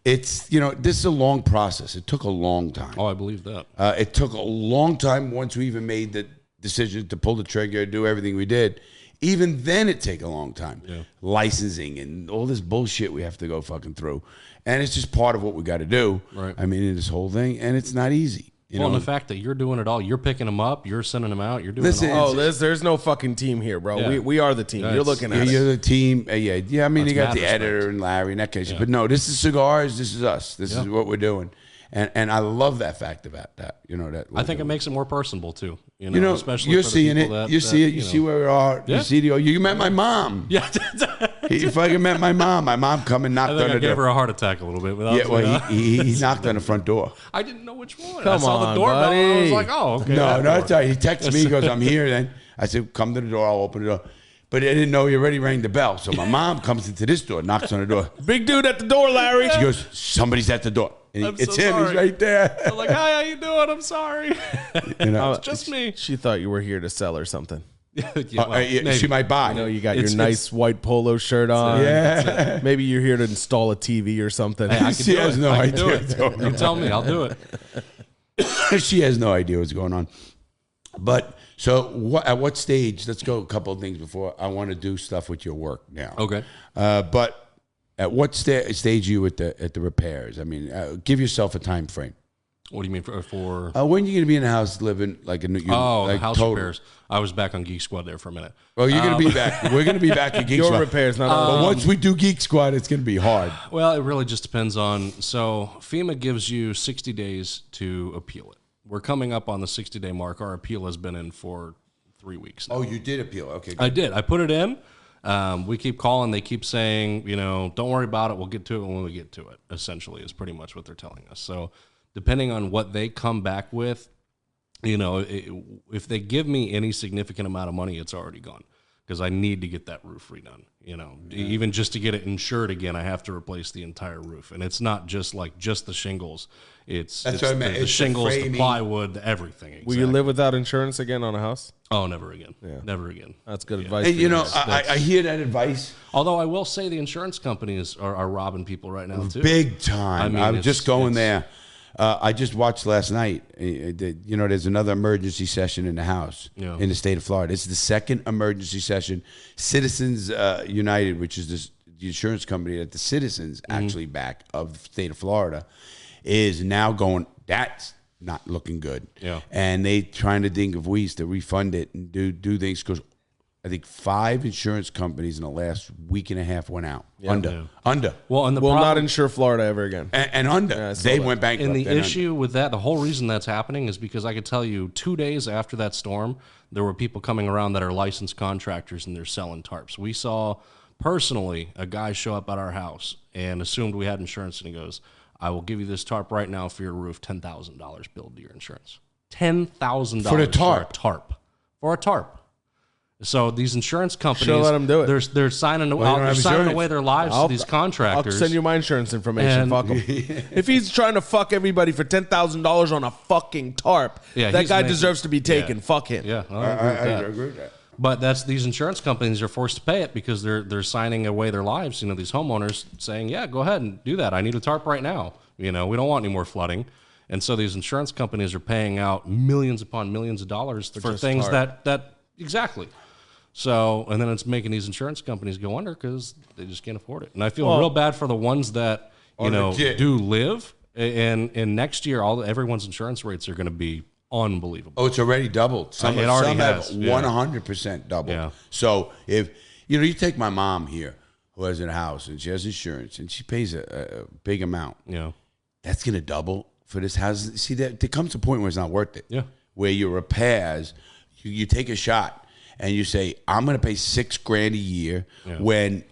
It's, this is a long process. It took a long time. Oh, I believe that. It took a long time once we even made the decision to pull the trigger, do everything we did. Even then, it take a long time. Yeah. Licensing and all this bullshit we have to go fucking through. And it's just part of what we got to do. Right. I mean, in this whole thing, and it's not easy. And the fact that you're doing it all, you're picking them up, you're sending them out, you're doing Listen, it all. Oh, there's no fucking team here, bro. Yeah. We are the team. Yeah, You're it's- looking at it. You're the team. Yeah. I mean, That's you got mad the respect. editor and Larry and that case. But no, this is cigars. This is us. This is what we're doing. And I love that fact about that. That I think it makes it more personable too. Especially you're for the seeing it. people that, You see it. You see where we are. Yeah. You see you met my mom. Yeah, You fucking met my mom. My mom come and knocked I on think I the gave door. her a heart attack a little bit. Yeah, well, he knocked on the front door. I didn't know which one. I Come saw the on, doorbell. And I was buddy. like, oh, okay. No, that that's door. right. He texted me. He goes, I'm here. Then I said, come to the door. I'll open the door. But I didn't know he already rang the bell. So my mom comes into this door, knocks on the door. Big dude at the door, Larry. She goes, somebody's at the door. And I'm it's so him. sorry. He's right there. I'm like, hi, how you doing? I'm sorry. It's just me. She thought you were here to sell or something. Yeah, well, maybe. She might buy. I know you got It's- your nice white polo shirt on. Yeah. Maybe you're here to install a TV or something. Hey, I can She do has it. no I can do idea. it. You tell me, I'll do it. She has no idea what's going on. But so at what stage? Let's go a couple of things before I want to do stuff with your work now. Okay. But at what stage are you at the repairs? I mean, give yourself a time frame. What do you mean for When are you going to be in the house living like a new? the house repairs? I was back on Geek Squad there for a minute. Well, you're going to be back. We're going to be back at Geek Your Squad. repairs, not But once we do Geek Squad, it's going to be hard. Well, it really just depends on. So FEMA gives you 60 days to appeal it. We're coming up on the 60-day mark. Our appeal has been in for 3 weeks now. Oh, you did appeal. Okay. Good. I did. I put it in. We keep calling. They keep saying, don't worry about it. We'll get to it when we get to it, essentially, is pretty much what they're telling us. So depending on what they come back with, if they give me any significant amount of money, it's already gone because I need to get that roof redone. Even just to get it insured again, I have to replace the entire roof. And it's not just the shingles. It's That's what I meant. the It's the shingles, the framing. plywood, everything. Will you live without insurance again on a house? Oh, never again. Never again. That's good advice. And for you know, guys. I hear that advice Although I will say the insurance companies are robbing people right now too. big time. I I mean, was just going it's- there. I just watched last night. There's another emergency session in the House in the state of Florida. It's the second emergency session. Citizens United, which is the insurance company that the citizens actually back of the state of Florida, is now going, that's not looking good. Yeah. And they trying to think of ways to refund it and do things because I think 5 insurance companies in the last week and a half went out. Under. Well, and the Will problem, not insure Florida ever again. And under. I saw They that. went bankrupt. and the and issue with that, the whole reason that's happening is because I could tell you 2 days after that storm, there were people coming around that are licensed contractors and they're selling tarps. We saw personally a guy show up at our house and assumed we had insurance, and he goes, "I will give you this tarp right now for your roof, $10,000 billed to your insurance." $10,000 For the tarp? For a tarp. So these insurance companies, Should let them do it. They're signing, they're signing away their lives to these contractors. I'll send you my insurance information. And- Fuck him. If he's trying to fuck everybody for $10,000 on a fucking tarp, that guy deserves to be taken. Fuck him. Yeah, I agree with that. But that's these insurance companies are forced to pay it because they're signing away their lives. These homeowners saying, "Yeah, go ahead and do that. I need a tarp right now. We don't want any more flooding." And so these insurance companies are paying out millions upon millions of dollars for things that exactly. So, and then it's making these insurance companies go under because they just can't afford it. And I feel real bad for the ones that do live. And next year, everyone's insurance rates are going to be unbelievable. Oh, it's already doubled. Some It already have has. 100% doubled. Yeah. So if you take my mom here, who has a house and she has insurance and she pays a big amount, that's going to double for this house. See, there comes a point where it's not worth it. Yeah. Where your repairs, you take a shot and you say, I'm going to pay $6,000 a year. When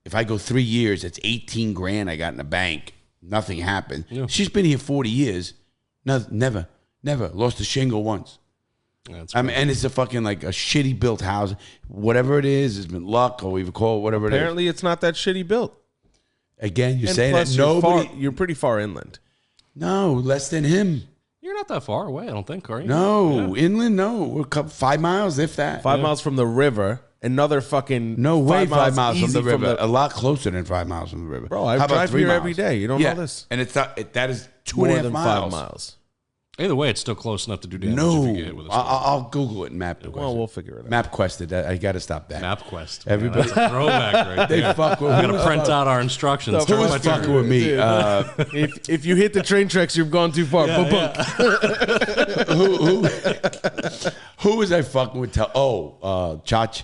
if I go 3 years, it's $18,000 I got in the bank. Nothing happened. Yeah. She's been here 40 years. No, never lost a shingle once. And it's a fucking like a shitty built house. Whatever it is, it's been luck or even call it whatever it is. Apparently, it's not that shitty built. Again, you're saying that nobody. You're pretty far inland. No, less than him. You're not that far away, I don't think, are you? No, inland, no. We're 5 miles, if that. 5 miles from the river. Another fucking no way. 5 miles from the river. A a lot closer than 5 miles from the river. Bro, I drive here every day. You don't know this. And it's not. That is More 2.5 than miles. 5 miles. Either way, it's still close enough to do damage. No, if you get hit with a I'll Google it. Well, we'll figure it out. MapQuested. I got to stop that. MapQuest. Everybody, that's a throwback right they there. fuck with. I'm gonna print out our instructions. Who was fucking with me? If you hit the train tracks, you've gone too far. Who was I fucking with? Chach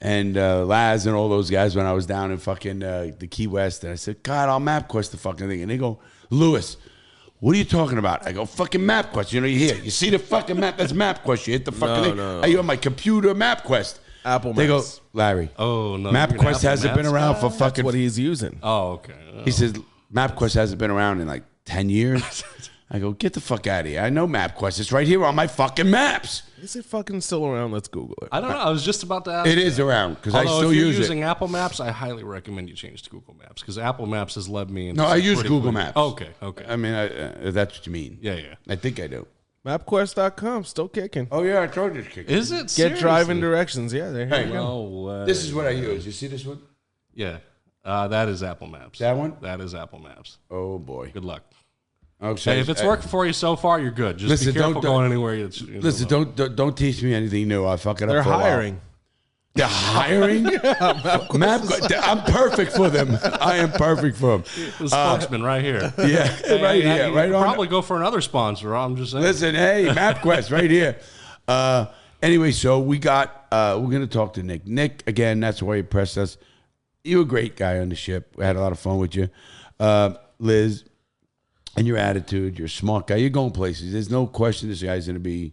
and Laz and all those guys when I was down in fucking the Key West. And I said, God, I'll MapQuest the fucking thing. And they go, Lewis, what are you talking about? I go, fucking MapQuest. You see the fucking map? That's MapQuest. You hit the fucking thing. No. Are you on my computer, MapQuest? Apple Maps. They go, Larry. Oh, no. MapQuest hasn't been around for That's fucking. what he's using. Oh, okay. He says, MapQuest hasn't been around in like 10 years. I go, get the fuck out of here. I know MapQuest. It's right here on my fucking maps. Is it fucking still around? Let's Google it. I don't know. I was just about to ask. It is around because I Although still if you're use using it. Apple Maps, I highly recommend you change to Google Maps because Apple Maps has led me into. No, I use pretty Google cool- Maps. Okay. I mean, if that's what you mean. Yeah. I think I do. MapQuest.com, still kicking. Oh, yeah, I told you it's kicking. Is it? Get Seriously? driving directions. Yeah, there you go. No way. This is what I use. You see this one? Yeah. That is Apple Maps. That one? That is Apple Maps. Oh, boy. Good luck. Okay. Hey, if it's working for you so far, you're good. Just Listen, be careful don't- going anywhere. Listen, don't teach me anything new. I'll fuck it up. They're for a while. hiring. They're hiring? I'm perfect for them. I am perfect for them. The spokesman right here. Yeah, right here. Right on. Probably go for another sponsor. I'm just saying. Listen, hey, MapQuest right here. Anyway, so we're going to talk to Nick. Nick, again, that's why he pressed us. You're a great guy on the ship. We had a lot of fun with you. Liz, and your attitude, you're a smart guy. You're going places. There's no question this guy's going to be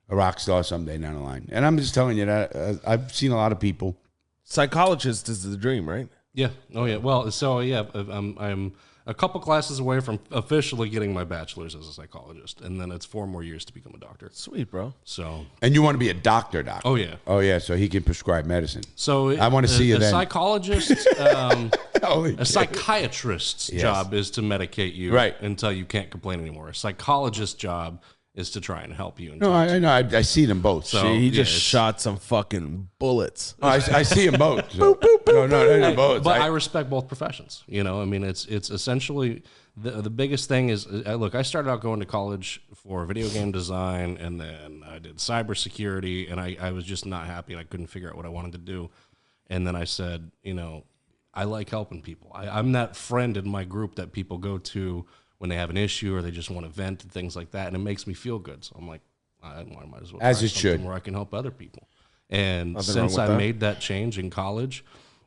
a rock star someday down the line. And I'm just telling you that I've seen a lot of people. Psychologist is the dream, right? Yeah. Oh, yeah. Well, so, yeah, I'm a couple classes away from officially getting my bachelor's as a psychologist, and then it's 4 more years to become a doctor. Sweet, bro. So. And you want to be a doctor. Oh, yeah. Oh, yeah, so he can prescribe medicine. So I want to see you a then. Psychologist, Holy a shit. psychiatrist's job is to medicate you Right. until you can't complain anymore. A psychologist's job is to try and help you. No, I know. I see them both. So- He just it's- shot some fucking bullets. I see them both. So. No, they're both. But I respect both professions. I mean, it's essentially the biggest thing is look. I started out going to college for video game design, and then I did cybersecurity, and I was just not happy, and I couldn't figure out what I wanted to do. And then I said, I like helping people. I'm that friend in my group that people go to when they have an issue or they just want to vent and things like that, and it makes me feel good. So I'm like, I might as well As try it should. something where I can help other people. And Nothing wrong since with I that. made that change in college,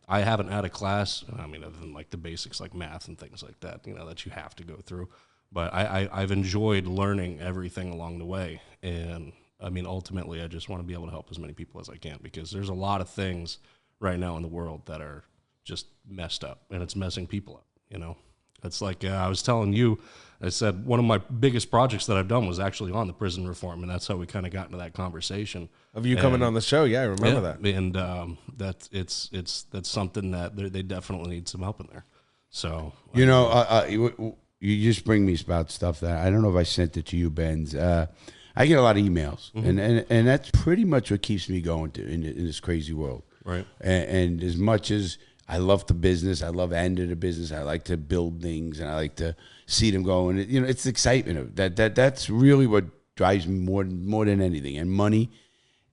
I haven't had a class, I mean, other than like the basics like math and things like that, that you have to go through. But I've enjoyed learning everything along the way. And I mean, ultimately, I just want to be able to help as many people as I can because there's a lot of things right now in the world that are just messed up and it's messing people up, It's like I was telling you, I said one of my biggest projects that I've done was actually on the prison reform, and that's how we kind of got into that conversation. Of you coming on the show, yeah, I remember that. And that's something that they definitely need some help in there. So you just bring me about stuff that I don't know if I sent it to you, Benz. I get a lot of emails, and that's pretty much what keeps me going in this crazy world. Right. And as much as I love the business, I love the end of the business. I like to build things, and I like to see them go. And it's the excitement of that's really what drives me more than anything. And money,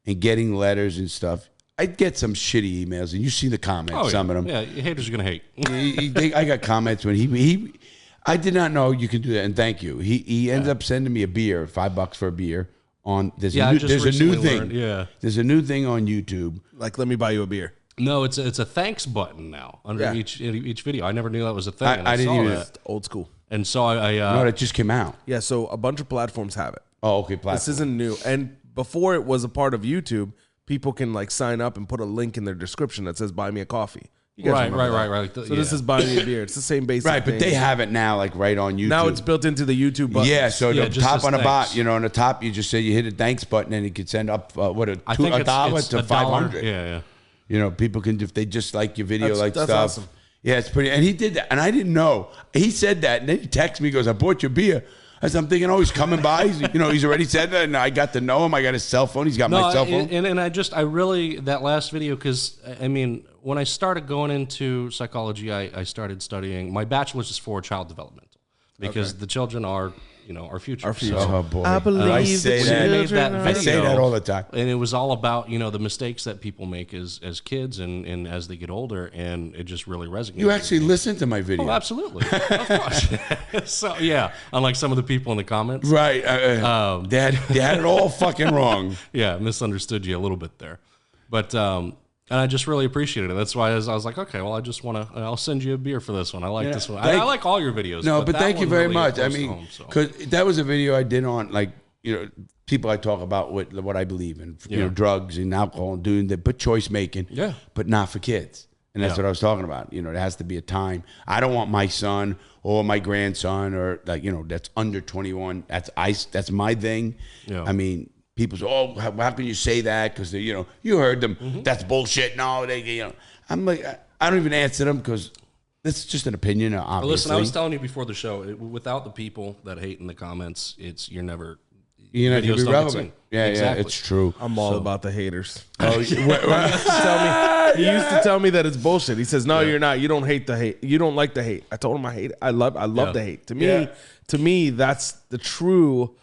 and getting letters and stuff. I get some shitty emails, and you see the comments. Some of them. Yeah, haters are gonna hate. I got comments when he. I did not know you can do that, and thank you. He ends up sending me a beer, $5 for a beer. There's a new thing. Yeah, there's a new thing on YouTube. Like, let me buy you a beer. No, it's a thanks button now under each video. I never knew that was a thing. I didn't even. It's old school. And so I no, it just came out. Yeah, so a bunch of platforms have it. Oh, okay, platform. This isn't new. And before it was a part of YouTube, people can like sign up and put a link in their description that says "Buy me a coffee." You guys remember that? Right. So this is buy me a beer. It's the same basic Right, but thing. they have it now, like right on YouTube. Now it's built into the YouTube button. Yeah, so the just top as on the thanks. bot, on the top, you just say you hit a thanks button, and it could send up I think $1 to $1. $500. Yeah. People can, if they just like your video, That's stuff. awesome. Yeah, it's pretty. And he did that, and I didn't know. He said that, and then he texted me, he goes, "I bought your beer." I'm thinking, he's coming by. He's already said that, and I got to know him. I got his cell phone. He's got my cell phone. And I really, that last video, because, I mean, when I started going into psychology, I started studying. My bachelor's is for child developmental, because the children are, our future. Our future. Oh, boy. I believe I say that. I say that all the time. And it was all about, the mistakes that people make as kids and as they get older, and it just really resonated. You actually listen to my video. Oh, absolutely. Of course. So, yeah, unlike some of the people in the comments. Right. They had it all fucking wrong. Yeah, misunderstood you a little bit there. But, and I just really appreciated it. That's why I was like, okay, well, I just want to, I'll send you a beer for this one. I like this one. I like all your videos. No, but that thank you one very really much. I close to mean, home, so. because that was a video I did on, people I talk about with what I believe in, drugs and alcohol and doing that, but choice making, but not for kids. And that's what I was talking about. It has to be a time. I don't want my son or my grandson or that's under 21. That's my thing. Yeah. I mean, people say, "Oh, how can you say that?" Because you heard them. That's bullshit. No, I'm like, I don't even answer them because it's just an opinion. Obviously. But listen, I was telling you before the show, without the people that hate in the comments, you're never gonna be relevant. Yeah, exactly. It's true. I'm all about the haters. Oh, He used to tell me that it's bullshit. He says, "No, you're not. You don't hate the hate. You don't like the hate." I told him I hate it. I love the hate. To me, that's the true.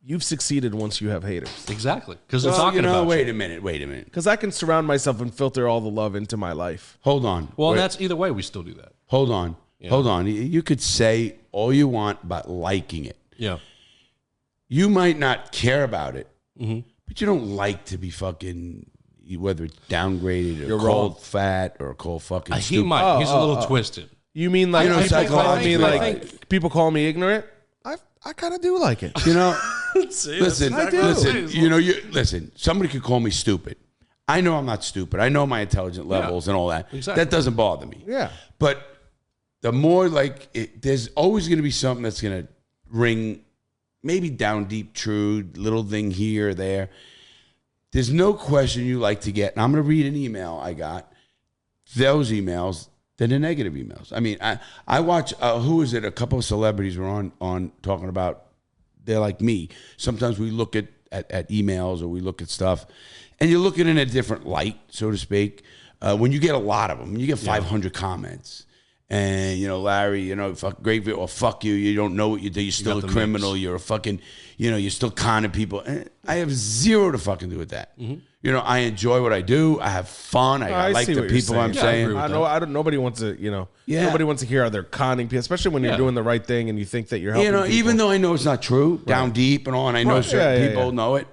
You've succeeded once you have haters. Exactly. Because they're talking about wait a minute. Because I can surround myself and filter all the love into my life. Hold on. Well, that's either way. We still do that. Hold on. Yeah. Hold on. You could say all you want about liking it. Yeah. You might not care about it, but you don't like to be fucking, whether it's downgraded or called fat or called fucking stupid. He might. He's a little twisted. You mean like, psychologically? People call me ignorant? I kind of do like it. Listen. Listen. Somebody could call me stupid. I know I'm not stupid. I know my intelligence levels and all that. Exactly. That doesn't bother me. Yeah. But the more there's always going to be something that's going to ring, maybe down deep true, little thing here or there. There's no question you like to get. And I'm going to read an email I got. Those emails. Than the negative emails. I mean, I watch, who is it? A couple of celebrities were on talking about, they're like me. Sometimes we look at emails or we look at stuff and you look at it in a different light, so to speak. When you get a lot of them, you get 500 comments and, Larry, fuck great video, or fuck you, you don't know what you do, you're still a criminal, you're a fucking, you're still conning people. And I have zero to fucking do with that. I enjoy what I do. I have fun. I like the people I'm saying. I know. Nobody wants to. Nobody wants to hear how they're conning people, especially when you're doing the right thing and you think that you're helping. People. Even though I know it's not true, down deep and all, and I know certain people know it.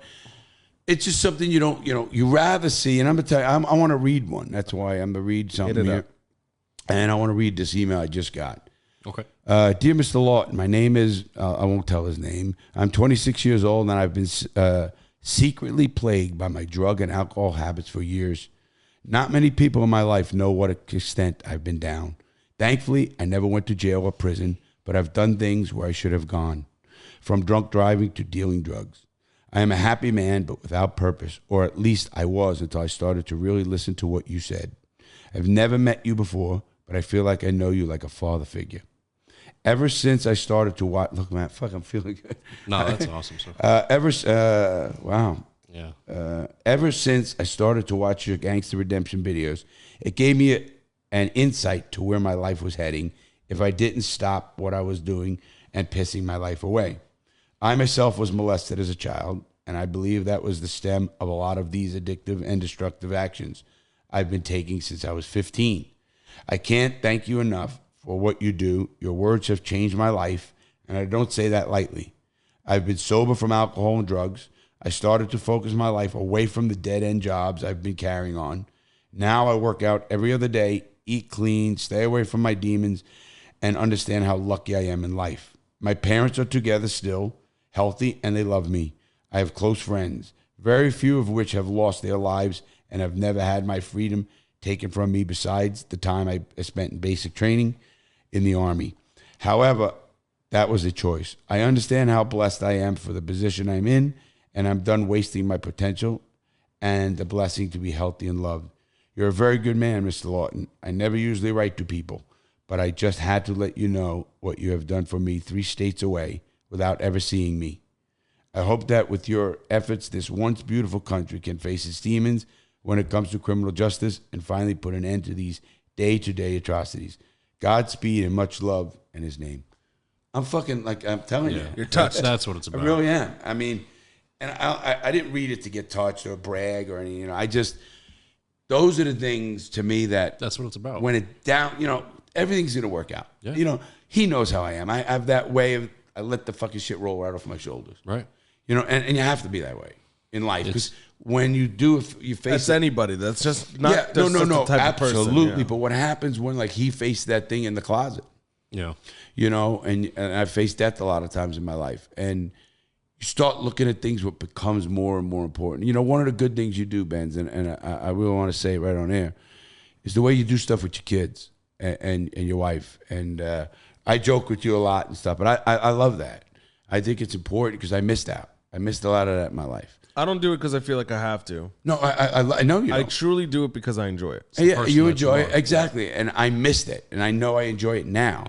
It's just something you don't. You rather see. And I'm gonna tell you, I want to read one. That's why I'm gonna read something here. And I want to read this email I just got. Okay. Dear Mr. Lawton, my name is. I won't tell his name. I'm 26 years old, and I've been. Secretly plagued by my drug and alcohol habits for years. Not many people in my life know what extent I've been down. Thankfully, I never went to jail or prison, but I've done things where I should have gone, from drunk driving to dealing drugs. I am a happy man, but without purpose, or at least I was until I started to really listen to what you said. I've never met you before, but I feel like I know you like a father figure. Ever since I started to watch, look, man, fuck, I'm feeling good. No, that's awesome, sir. Wow. Yeah. Ever since I started to watch your Gangster Redemption videos, it gave me an insight to where my life was heading if I didn't stop what I was doing and pissing my life away. I myself was molested as a child, and I believe that was the stem of a lot of these addictive and destructive actions I've been taking since I was 15. I can't thank you enough for what you do. Your words have changed my life, and I don't say that lightly. I've been sober from alcohol and drugs. I started to focus my life away from the dead-end jobs I've been carrying on. Now I work out every other day, eat clean, stay away from my demons, and understand how lucky I am in life. My parents are together still, healthy, and they love me. I have close friends, very few of which have lost their lives and have never had my freedom taken from me besides the time I spent in basic training in the Army. However, that was a choice. I understand how blessed I am for the position I'm in, and I'm done wasting my potential and the blessing to be healthy and loved. You're a very good man, Mr. Lawton. I never usually write to people, but I just had to let you know what you have done for me 3 states away without ever seeing me. I hope that with your efforts, this once beautiful country can face its demons when it comes to criminal justice and finally put an end to these day-to-day atrocities. Godspeed and much love in his name. I'm fucking, like, I'm telling you. You're touched. That's what it's about. I really am. I mean, and I didn't read it to get touched or brag or anything. I just, those are the things to me that. That's what it's about. When it down, everything's going to work out. Yeah. He knows how I am. I have that way of, I let the fucking shit roll right off my shoulders. Right. And you have to be that way in life. Because when you do, you face. That's anybody. That's just not. Yeah, that's no, the type absolutely. Of person, yeah. But what happens when, like, he faced that thing in the closet? Yeah. And I've faced death a lot of times in my life. And you start looking at things, what becomes more and more important. One of the good things you do, Benz, and I really want to say it right on air, is the way you do stuff with your kids and your wife. And I joke with you a lot and stuff, but I love that. I think it's important because I missed out. I missed a lot of that in my life. I don't do it because I feel like I have to. No, I know you. I truly do it because I enjoy it. Yeah, you enjoy it. Exactly. And I missed it. And I know I enjoy it now.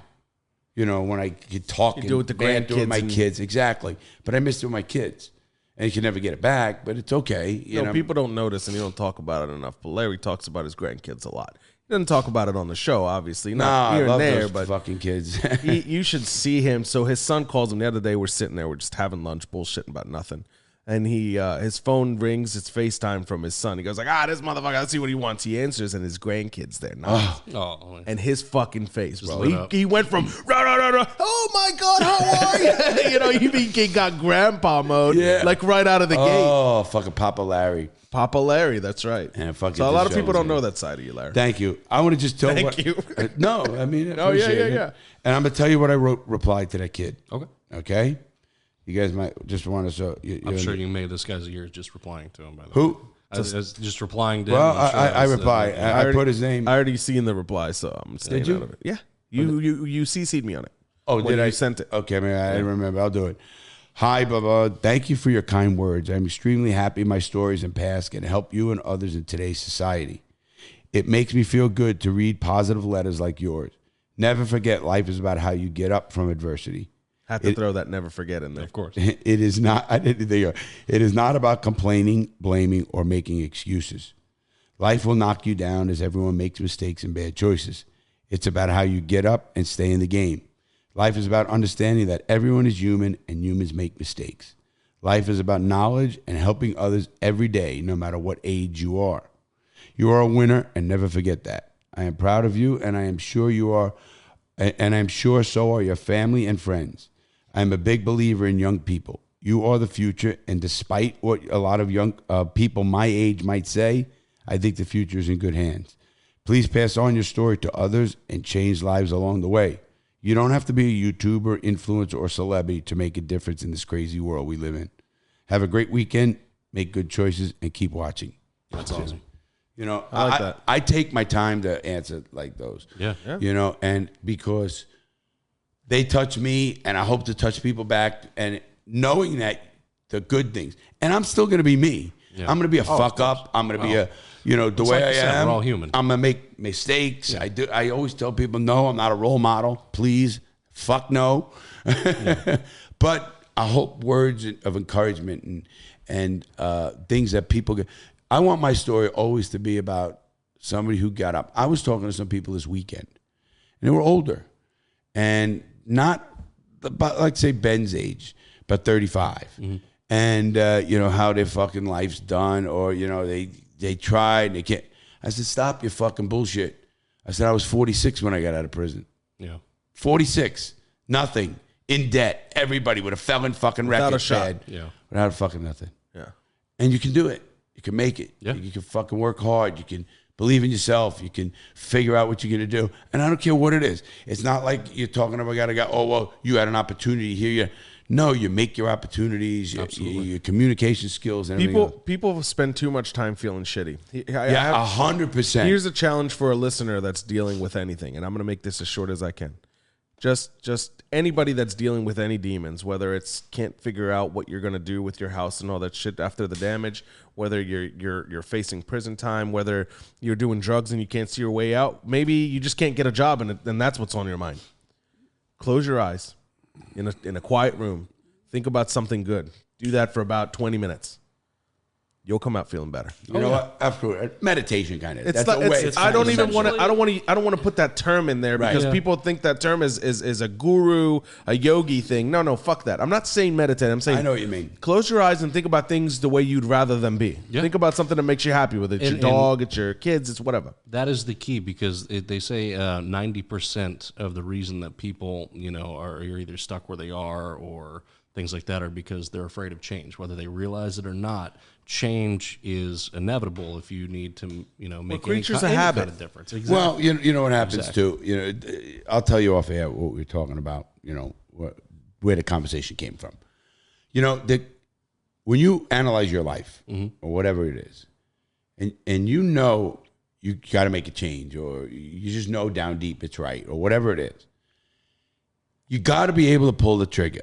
When I could talk and do it with the grandkids with my kids. Exactly. But I missed it with my kids. And you can never get it back, but it's okay. People don't notice and you don't talk about it enough. But Larry talks about his grandkids a lot. He doesn't talk about it on the show, obviously. Not here I love and there, those but fucking kids. you should see him. So his son calls him the other day. We're sitting there. We're just having lunch, bullshitting about nothing. And his phone rings. It's FaceTime from his son. He goes like, this motherfucker, let's see what he wants. He answers, and his grandkid's there. Oh. And his fucking face, bro. He went from, rah, rah, rah, rah, oh, my God, how are you? He got grandpa mode, like right out of the gate. Oh, fucking Papa Larry. Papa Larry, that's right. And fucking so a lot of people don't know that side of you, Larry. Thank you. I want to just tell Thank you. No, I mean, oh, yeah. And I'm going to tell you what I replied to that kid. Okay. You guys might just want to. I'm sure you made this guy's ears just replying to him. By the way. Who? Just replying to him. Well, I reply. I put his name. I already seen the reply, so I'm staying out of it. Yeah. You CC'd me on it. Oh, did I? You sent it. Okay, man, I didn't remember. I'll do it. Hi, Bubba. Thank you for your kind words. I'm extremely happy my stories and past can help you and others in today's society. It makes me feel good to read positive letters like yours. Never forget, life is about how you get up from adversity. Have to throw that never forget in there. Of course. It is not. It is not about complaining, blaming, or making excuses. Life will knock you down as everyone makes mistakes and bad choices. It's about how you get up and stay in the game. Life is about understanding that everyone is human and humans make mistakes. Life is about knowledge and helping others every day, no matter what age you are. You are a winner, and never forget that. I am proud of you, and I am sure you are, and I'm sure so are your family and friends. I am a big believer in young people. You are the future, and despite what a lot of young people my age might say, I think the future is in good hands. Please pass on your story to others and change lives along the way. You don't have to be a YouTuber, influencer, or celebrity to make a difference in this crazy world we live in. Have a great weekend, make good choices, and keep watching. That's awesome. You know, I like that. I take my time to answer like those. Yeah. You know, and because they touch me, and I hope to touch people back, and knowing that the good things, and I'm still going to be me. Yeah. I'm going to be a fuck up. I'm going to be a, you know, the way I am. We're all human. I'm going to make mistakes. Yeah. I always tell people, no, I'm not a role model. Please, fuck no. Yeah. But I hope words of encouragement and things that people get. I want my story always to be about somebody who got up. I was talking to some people this weekend, and they were older, and not about, like, say, Ben's age, but 35. Mm-hmm. And, you know, how their fucking life's done, or, you know, they tried, they can't. I said, stop your fucking bullshit. I said, I was 46 when I got out of prison. Yeah. 46. Nothing. In debt. Everybody with a felon fucking record. Without a shot. Yeah. Without a fucking nothing. Yeah. And you can do it. You can make it. Yeah. You can fucking work hard. You can believe in yourself. You can figure out what you're going to do. And I don't care what it is. It's not like you're talking about a guy, oh, well, you had an opportunity here. No, you make your opportunities, your communication skills, and everything else. People spend too much time feeling shitty. 100%. Here's a challenge for a listener that's dealing with anything, and I'm going to make this as short as I can. Just anybody that's dealing with any demons, whether it's can't figure out what you're going to do with your house and all that shit after the damage, whether you're facing prison time, whether you're doing drugs and you can't see your way out, maybe you just can't get a job, and that's what's on your mind. Close your eyes in a quiet room. Think about something good. Do that for about 20 minutes. You'll come out feeling better. You know what? After meditation, kind of. It's not, I don't want to put that term in there because people think that term is a guru, a yogi thing. No, fuck that. I'm not saying meditate. I'm saying I know what you mean. Close your eyes and think about things the way you'd rather them be. Yeah. Think about something that makes you happy. Whether it's your dog, it's your kids, it's whatever. That is the key, because they say 90% of the reason that people, you know, are either stuck where they are or things like that are because they're afraid of change, whether they realize it or not. Change is inevitable if you need to, you know, make any kind of difference. Exactly. Well, you know what happens too. You know, I'll tell you off air what we were talking about. You know, where the conversation came from. You know, when you analyze your life or whatever it is, and you know you got to make a change, or you just know down deep it's right, or whatever it is, you got to be able to pull the trigger.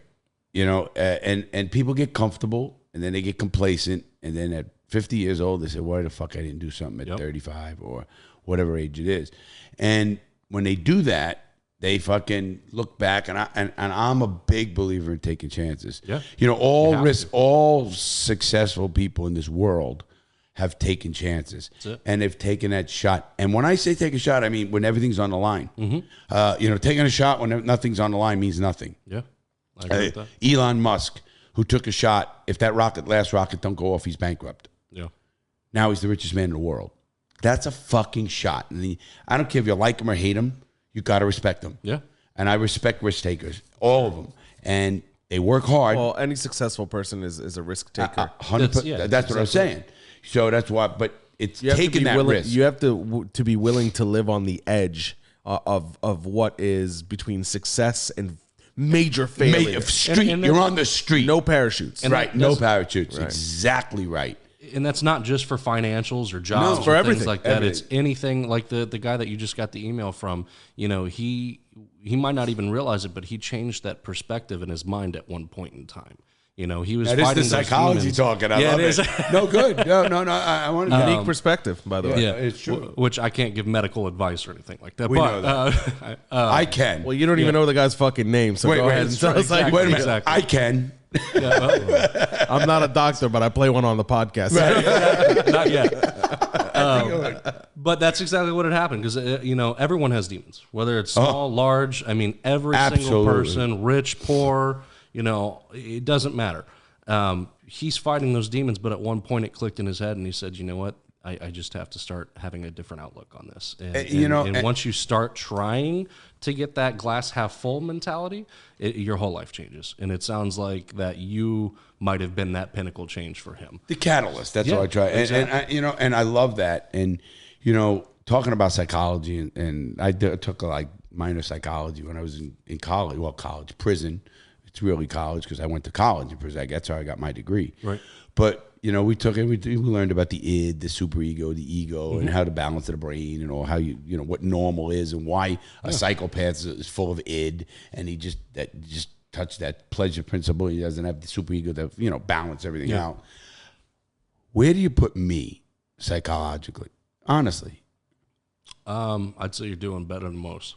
You know, and people get comfortable, and then they get complacent. And then at 50 years old, they say, why the fuck I didn't do something at 35 or whatever age it is. And when they do that, they fucking look back. And I'm a big believer in taking chances. Yeah. You know, all successful people in this world have taken chances. And they've taken that shot. And when I say take a shot, I mean when everything's on the line. Mm-hmm. You know, taking a shot when nothing's on the line means nothing. Yeah. I agree with that. Elon Musk, who took a shot, if that last rocket don't go off, he's bankrupt. Yeah. Now he's the richest man in the world. That's a fucking shot. And I don't care if you like him or hate him, you got to respect him. Yeah. And I respect risk takers, all of them. And they work hard. Well, any successful person is a risk taker. 100%. That's what I'm saying. So that's why, but it's taking that risk. You have to be willing to live on the edge of what is between success and major failure. You're on the street. No parachutes. Right. No parachutes. Right. Exactly right. And that's not just for financials or jobs for or everything. Things like that. It's anything like the guy that you just got the email from. You know, he might not even realize it, but he changed that perspective in his mind at one point in time. You know, he was fighting those psychology demons. Talking. I love it. No, good. No. I want a unique perspective, by the way. Yeah, it's true. Which I can't give medical advice or anything like that. We know that. I can. Well, you don't even know the guy's fucking name, so go ahead and tell us. Wait a minute. Exactly. I can. I'm not a doctor, but I play one on the podcast. Right. Not yet. But that's exactly what had happened, because you know, everyone has demons, whether it's small, large. I mean, every single person, rich, poor. You know, it doesn't matter. He's fighting those demons, but at one point it clicked in his head, and he said, "You know what? I just have to start having a different outlook on this." And once you start trying to get that glass half full mentality, your whole life changes. And it sounds like that you might have been that pinnacle change for him. The catalyst. That's what I try. Exactly. And I love that. And you know, talking about psychology, and I took like minor psychology when I was in college. Well, prison. It's really college because I went to college in prison. That's how I got my degree. Right. But you know, we took it. We learned about the id, the superego, the ego, and how to balance the brain, and all how you know what normal is, and why a psychopath is full of id, and he just touched that pleasure principle. He doesn't have the superego to balance everything out. Where do you put me psychologically? Honestly, I'd say you're doing better than most,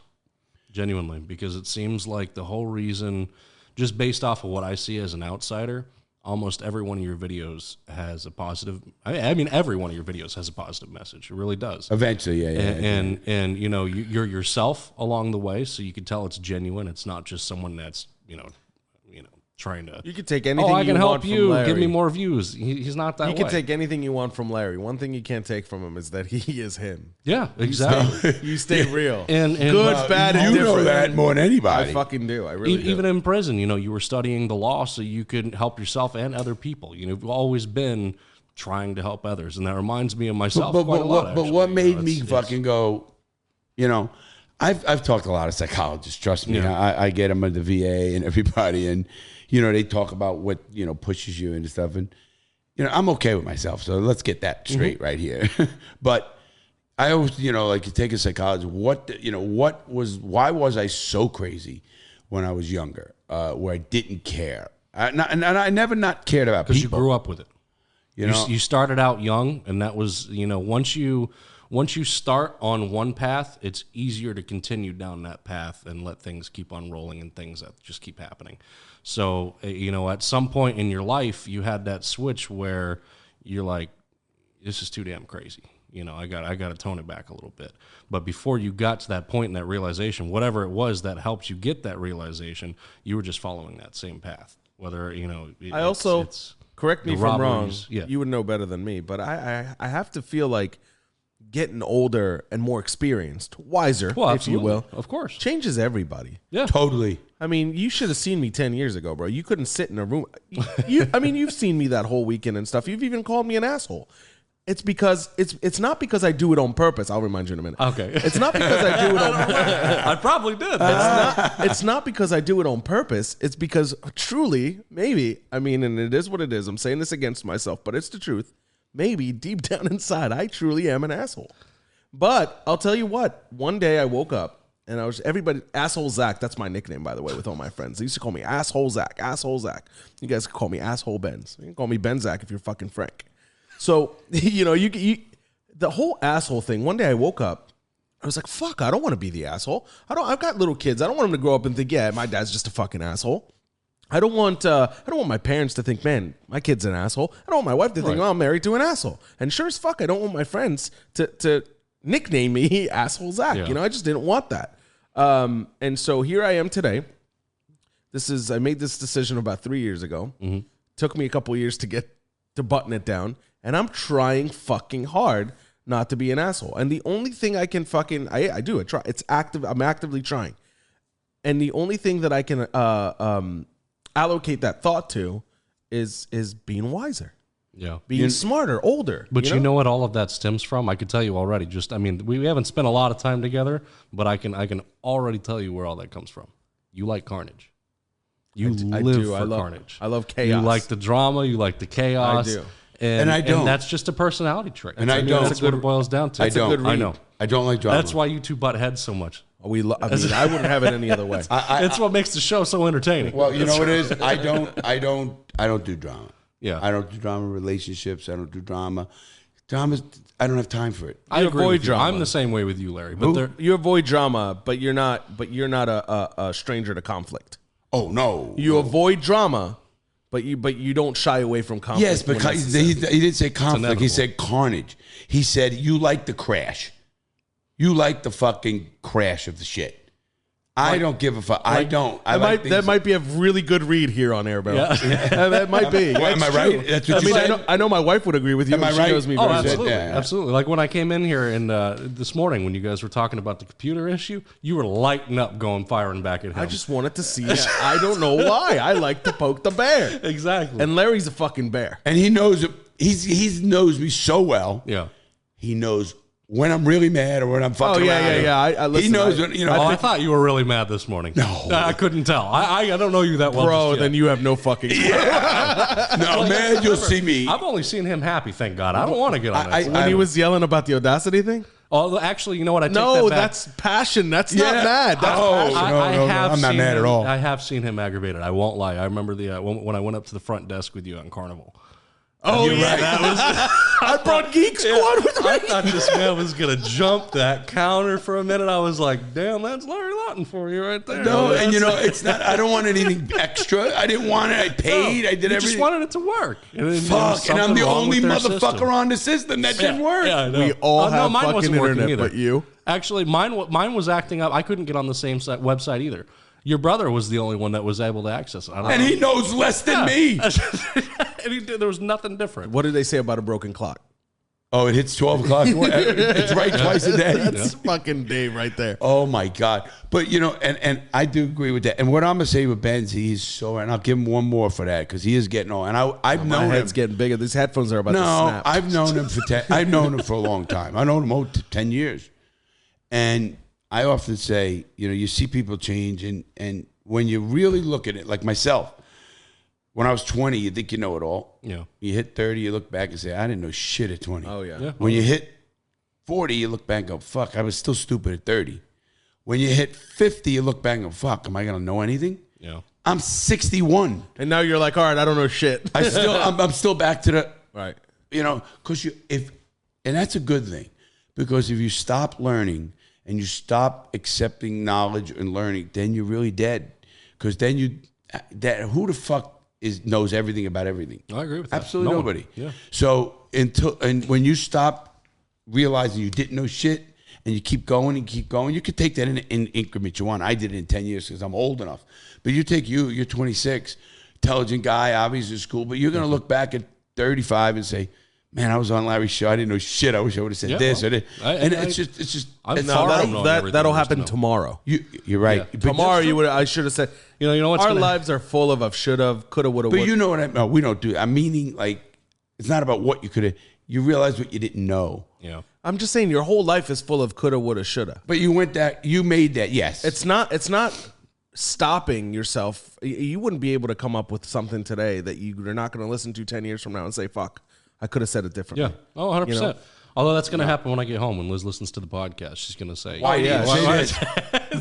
genuinely, because it seems like the whole reason, just based off of what I see as an outsider, almost every one of your videos has a positive. I mean, every one of your videos has a positive message. It really does. Eventually, And you know, you're yourself along the way, so you can tell it's genuine. It's not just someone that's trying to. You can take anything. I can help from you. Larry. Give me more views. He's not that way. You can take anything you want from Larry. One thing you can't take from him is that he is him. Yeah, exactly. You stay real. And good, bad, and you different. know that more than anybody. I fucking do. I really do. Even in prison, you were studying the law so you could help yourself and other people. You've always been trying to help others, and that reminds me of myself quite a lot. But what made me fucking go, I've talked to a lot of psychologists. Trust me, I get them at the VA and everybody, and they talk about what pushes you and stuff, and I'm okay with myself. So let's get that straight right here. But I always, like you take a psychologist. Why was I so crazy when I was younger, where I didn't care, and I never not cared about people. Because you grew up with it. You started out young, and that was once you start on one path, it's easier to continue down that path and let things keep on rolling and things that just keep happening. So, at some point in your life, you had that switch where you're like, this is too damn crazy. I got to tone it back a little bit. But before you got to that point in that realization, whatever it was that helped you get that realization, you were just following that same path. Whether, correct me if I'm wrong. Yeah. You would know better than me, but I have to feel like getting older and more experienced, wiser, if you will, of course, changes everybody. Yeah, totally. I mean, you should have seen me 10 years ago, bro. You couldn't sit in a room. You've seen me that whole weekend and stuff. You've even called me an asshole. It's because it's not because I do it on purpose. I'll remind you in a minute. Okay. It's not because I do it on purpose. I probably did. It's not because I do it on purpose. It's because truly, maybe, and it is what it is. I'm saying this against myself, but it's the truth. Maybe deep down inside, I truly am an asshole. But I'll tell you what, one day I woke up and everybody, Asshole Zach, that's my nickname, by the way, with all my friends. They used to call me Asshole Zach. You guys can call me Asshole Benz. You can call me Ben Zach if you're fucking frank. So, the whole asshole thing, one day I woke up, I was like, fuck, I don't want to be the asshole. I've got little kids. I don't want them to grow up and think, yeah, my dad's just a fucking asshole. I don't want my parents to think, man, my kid's an asshole. I don't want my wife to think, oh, I'm married to an asshole. And sure as fuck, I don't want my friends to nickname me Asshole Zach. Yeah. I just didn't want that. And so here I am today. I made this decision about 3 years ago. Mm-hmm. Took me a couple years to button it down. And I'm trying fucking hard not to be an asshole. And the only thing I can I try. It's active. I'm actively trying. And the only thing that I can allocate that thought to is being wiser. Yeah. Being smarter, older. But you know what all of that stems from? I could tell you already. We haven't spent a lot of time together, but I can already tell you where all that comes from. You like carnage. You live for carnage. I love chaos. You like the drama. You like the chaos. I do. And I don't. And that's just a personality trait. And I don't. That's what it boils down to. I don't. I know. I don't like drama. That's why you two butt heads so much. I wouldn't have it any other way. It's what makes the show so entertaining. Well, you know what it is? I don't do drama. Yeah. I don't do drama relationships. I don't do drama. Drama, I don't have time for it. I agree avoid with you. drama. I'm the same way with you, Larry. But You avoid drama, but you're not a stranger to conflict. Oh no. You avoid drama, but you don't shy away from conflict. Yes, but he didn't say conflict. He said carnage. He said you like the crash. You like the fucking crash of the shit. I don't give a fuck. I don't. That might be a really good read here on Air Barrel. Yeah. That might be. Am I right? That's what you said? I know my wife would agree with you. Am I right? She knows me Oh, very absolutely, Yeah. absolutely. Like when I came in here and this morning, when you guys were talking about the computer issue, you were lighting up, firing back at him. I just wanted to see it. I don't know why. I like to poke the bear. Exactly. And Larry's a fucking bear. And he knows it. He knows me so well. Yeah. He knows when I'm really mad or when I'm fucking around. I listen, he knows when, you know. I thought you were really mad this morning. No. I couldn't tell. I don't know you that well. Bro, then you have no fucking No, man, you'll see me. I've only seen him happy, thank God. I don't want to get on that. When he was yelling about the Audacity thing? Oh, actually, you know what? I take No, that back. that's passion. That's not mad. That's Oh, passion. no, I'm not mad at all. I have seen him aggravated. I won't lie. I remember when I went up to the front desk with you on Carnival. Oh, You're yeah. right. That was, I brought Geek Squad with me. I thought this man was going to jump that counter for a minute. I was like, damn, that's Larry Lawton for you right there. No, and you know, it's not. I don't want anything extra. I didn't want it. I paid. I did everything. Just wanted it to work. Fuck, and I'm the only motherfucker on the system that didn't work. Yeah, I know. We all have mine fucking wasn't working internet, either. but you. Actually, mine was acting up. I couldn't get on the same website either. Your brother was the only one that was able to access it. And he knows less than me. And there was nothing different. What did they say about a broken clock? Oh, it hits 12 o'clock. It's right twice a day. That's fucking Dave right there. Oh my God. But you know, and I do agree with that. And what I'm gonna say with Benz, he's so, and I'll give him one more for that because he is getting old. And I've My known head's him. getting bigger. These headphones are about to snap. I've known him for I've known him for a long time. I known him 10 years. And I often say, you know, you see people change, and when you really look at it, like myself, when I was 20, you think you know it all. Yeah. You hit 30, you look back and say, I didn't know shit at 20. Oh, yeah. When you hit 40, you look back and go, fuck, I was still stupid at 30. When you hit 50, you look back and go, fuck, am I going to know anything? Yeah. I'm 61. And now you're like, all right, I don't know shit. I'm still back to the, Right. you know, because and that's a good thing, because if you stop learning and you stop accepting knowledge and learning, then you're really dead. Because then who the fuck knows everything about everything? I agree with that. Absolutely No one. nobody. Yeah. So when you stop realizing you didn't know shit and you keep going and keep going, you could take that in increments you want. I did it in 10 years because I'm old enough. But you're 26, intelligent guy, obviously school, but you're going to look back at 35 and say, man, I was on Larry's show. I didn't know shit. I wish I would have said this or that. It's just. I'm it's far hard. from knowing everything That'll there is to happen know. tomorrow. You're right. Yeah. But Tomorrow, I should have said, You know what's our gonna- lives are full of should have, could have, would have, But you know what no, we don't do. I'm meaning, like, it's not about what you could have. You realize what you didn't know. Yeah. I'm just saying your whole life is full of coulda, woulda, shoulda. But you made that, yes. It's not stopping yourself. You wouldn't be able to come up with something today that you're not going to listen to 10 years from now and say, fuck, I could have said it differently. Yeah. Oh, 100%. You know? Although that's going to happen when I get home. When Liz listens to the podcast, she's going to say, Why? yeah,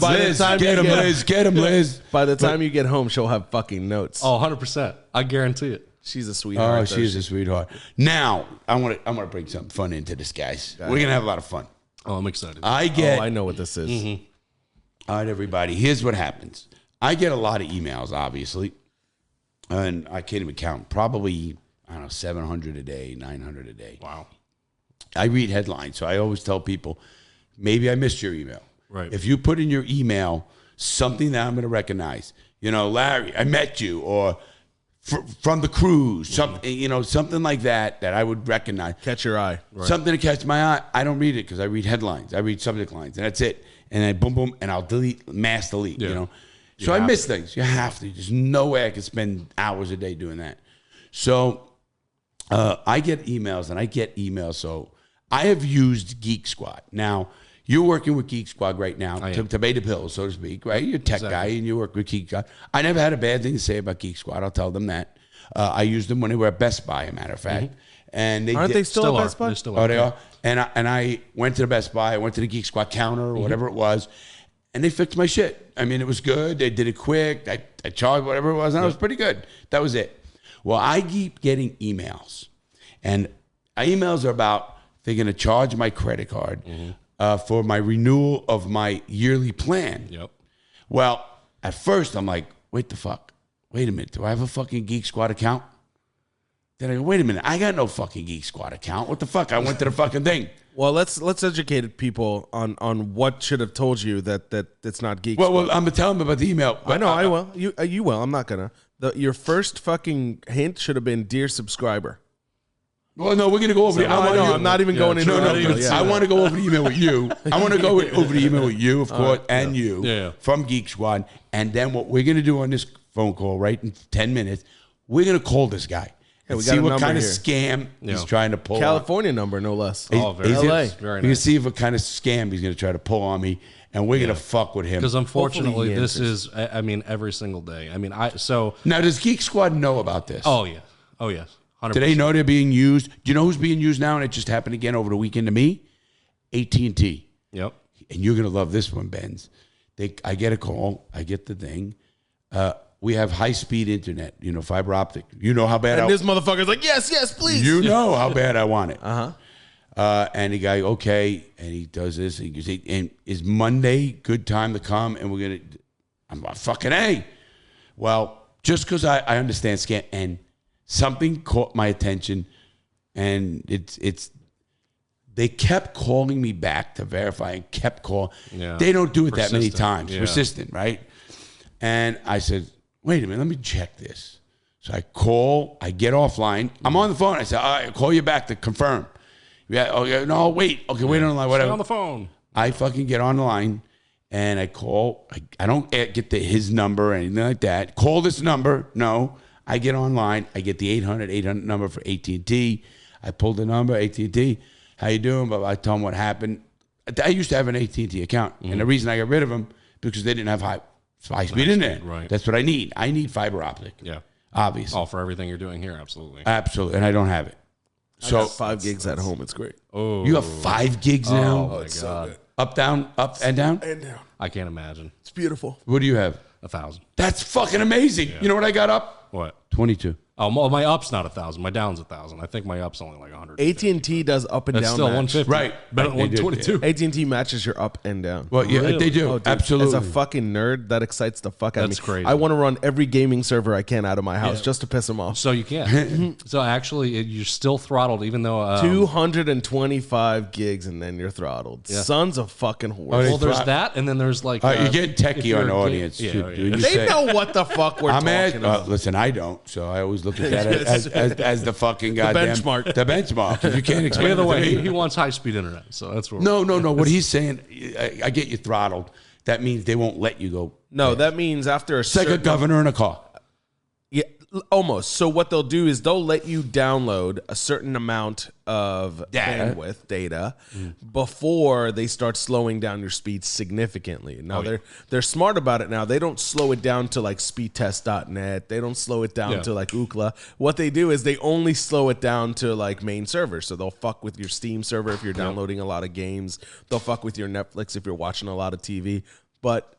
By the time get him, Liz. Get him, Liz. By the time you get home, she'll have fucking notes. Oh, 100%. I guarantee it. She's a sweetheart. Oh, she is a sweetheart. Now, I want to bring something fun into this, guys. We're going to have a lot of fun. Oh, I'm excited. I know what this is. Mm-hmm. All right, everybody. Here's what happens. I get a lot of emails, obviously, and I can't even count. Probably, I don't know, 700 a day, 900 a day. Wow. I read headlines, so I always tell people, maybe I missed your email. Right. If you put in your email something that I'm going to recognize, you know, Larry, I met you, or from the cruise, something like that I would recognize. Catch your eye. Something to catch my eye. I don't read it because I read headlines. I read subject lines, and that's it. And then boom, boom, and I'll mass delete, Yeah. you know. So I miss things. You have to. There's no way I could spend hours a day doing that. So I get emails, so I have used Geek Squad. Now, you're working with Geek Squad right now to pay the bills, so to speak, right? You're a tech guy, and you work with Geek Squad. I never had a bad thing to say about Geek Squad. I'll tell them that. I used them when they were at Best Buy, as a matter of fact. And They still at Best Buy? They still Oh, are. they are? And I went to the Best Buy. I went to the Geek Squad counter or whatever it was, and they fixed my shit. I mean, it was good. They did it quick. I charged whatever it was, and it was pretty good. That was it. Well, I keep getting emails, and emails are about they're going to charge my credit card for my renewal of my yearly plan. Yep. Well, at first, I'm like, wait a minute. Do I have a fucking Geek Squad account? Then I go, wait a minute. I got no fucking Geek Squad account. What the fuck? I went to the fucking thing. Well, let's educate people on what should have told you that it's not Geek. Well, I'm gonna tell them about the email. I know I will. You will. I'm not gonna. Your first fucking hint should have been, dear subscriber. Well, no, we're gonna go over. I'm not even going into. I want to go over the email with you. I want to go over the email with you, of course, and you from Geek Squad. And then what we're gonna do on this phone call, right in 10 minutes, we're gonna call this guy. and we see got a what number kind of here. scam he's Yeah. trying to pull on. California number, no less. Oh, very Is it? nice. Very We can nice. see what kind of scam he's going to try to pull on me, and we're going to fuck with him. Because unfortunately, Hopefully he this is, I mean, every single day. I mean, Now, does Geek Squad know about this? oh, yeah. Oh, yes. 100%. Do they know they're being used? Do you know who's being used now? And it just happened again over the weekend to me? AT&T. Yep. And you're going to love this one, Benz. I get a call. I get the thing. We have high-speed internet, fiber optic. You know how bad And this motherfucker's like, yes, please. You know how bad I want it. And the guy, okay, and he does this. And he goes, and is Monday good time to come? And we're going to, I'm like, fucking A. Well, just because I understand scam, and something caught my attention, and they kept calling me back to verify and kept calling. Yeah. They don't do it that many Persistent. times. Yeah. Persistent, right? And I said, wait a minute, let me check this. So I call, I get offline. I'm on the phone. I said, all right, I'll call you back to confirm. Yeah, okay, no, wait. Okay, wait on the line, whatever. Stay on the phone. I fucking get on the line, and I call. I don't get his number or anything like that. Call this number. No. I get online. I get the 800 number for AT&T. I pull the number, AT&T. How you doing? But I tell them what happened. I used to have an AT&T account, and the reason I got rid of them because they didn't have high speed in there. Right. That's what I need. I need fiber optic. Yeah. Obviously. All for everything you're doing here. Absolutely. Absolutely. And I don't have it. I So got 5 gigs at home. It's great. Oh, you have 5 gigs now? my God. Up, down, up, and down? And down. I can't imagine. It's beautiful. What do you have? 1,000. That's fucking amazing. You know what I got up? What? 22. Oh, my up's not 1,000. My down's 1,000. I think my up's only like 100. AT&T does up and That's down still match. 150. Right. Better Right, than they do, 122. AT&T matches your up and down. Well, yeah, Really? they do. Oh, dude, Absolutely. As a fucking nerd, that excites the fuck out of me. That's crazy. I want to run every gaming server I can out of my house just to piss them off. So you can't. So actually, you're still throttled, even though 225 gigs and then you're throttled. Sons of fucking horse. Oh, well, there's that, and then there's like All right, you're getting if techie you're on the a audience. yeah, too, yeah. dude. You they say- know what the fuck we're I'm talking about. listen, I don't, so I always look at that as the fucking goddamn benchmark. The benchmark. If you can't explain By the it to way, me- he wants high speed internet, so that's what. No. What he's saying, I get you throttled. That means they won't let you go. No, that means after a It's like a certain governor in a car. Yeah, almost. So what they'll do is they'll let you download a certain amount of bandwidth data before they start slowing down your speed significantly. Now they're smart about it now. They don't slow it down to like speedtest.net. They don't slow it down to like Ookla. What they do is they only slow it down to like main servers. So they'll fuck with your Steam server if you're downloading a lot of games. They'll fuck with your Netflix if you're watching a lot of TV. But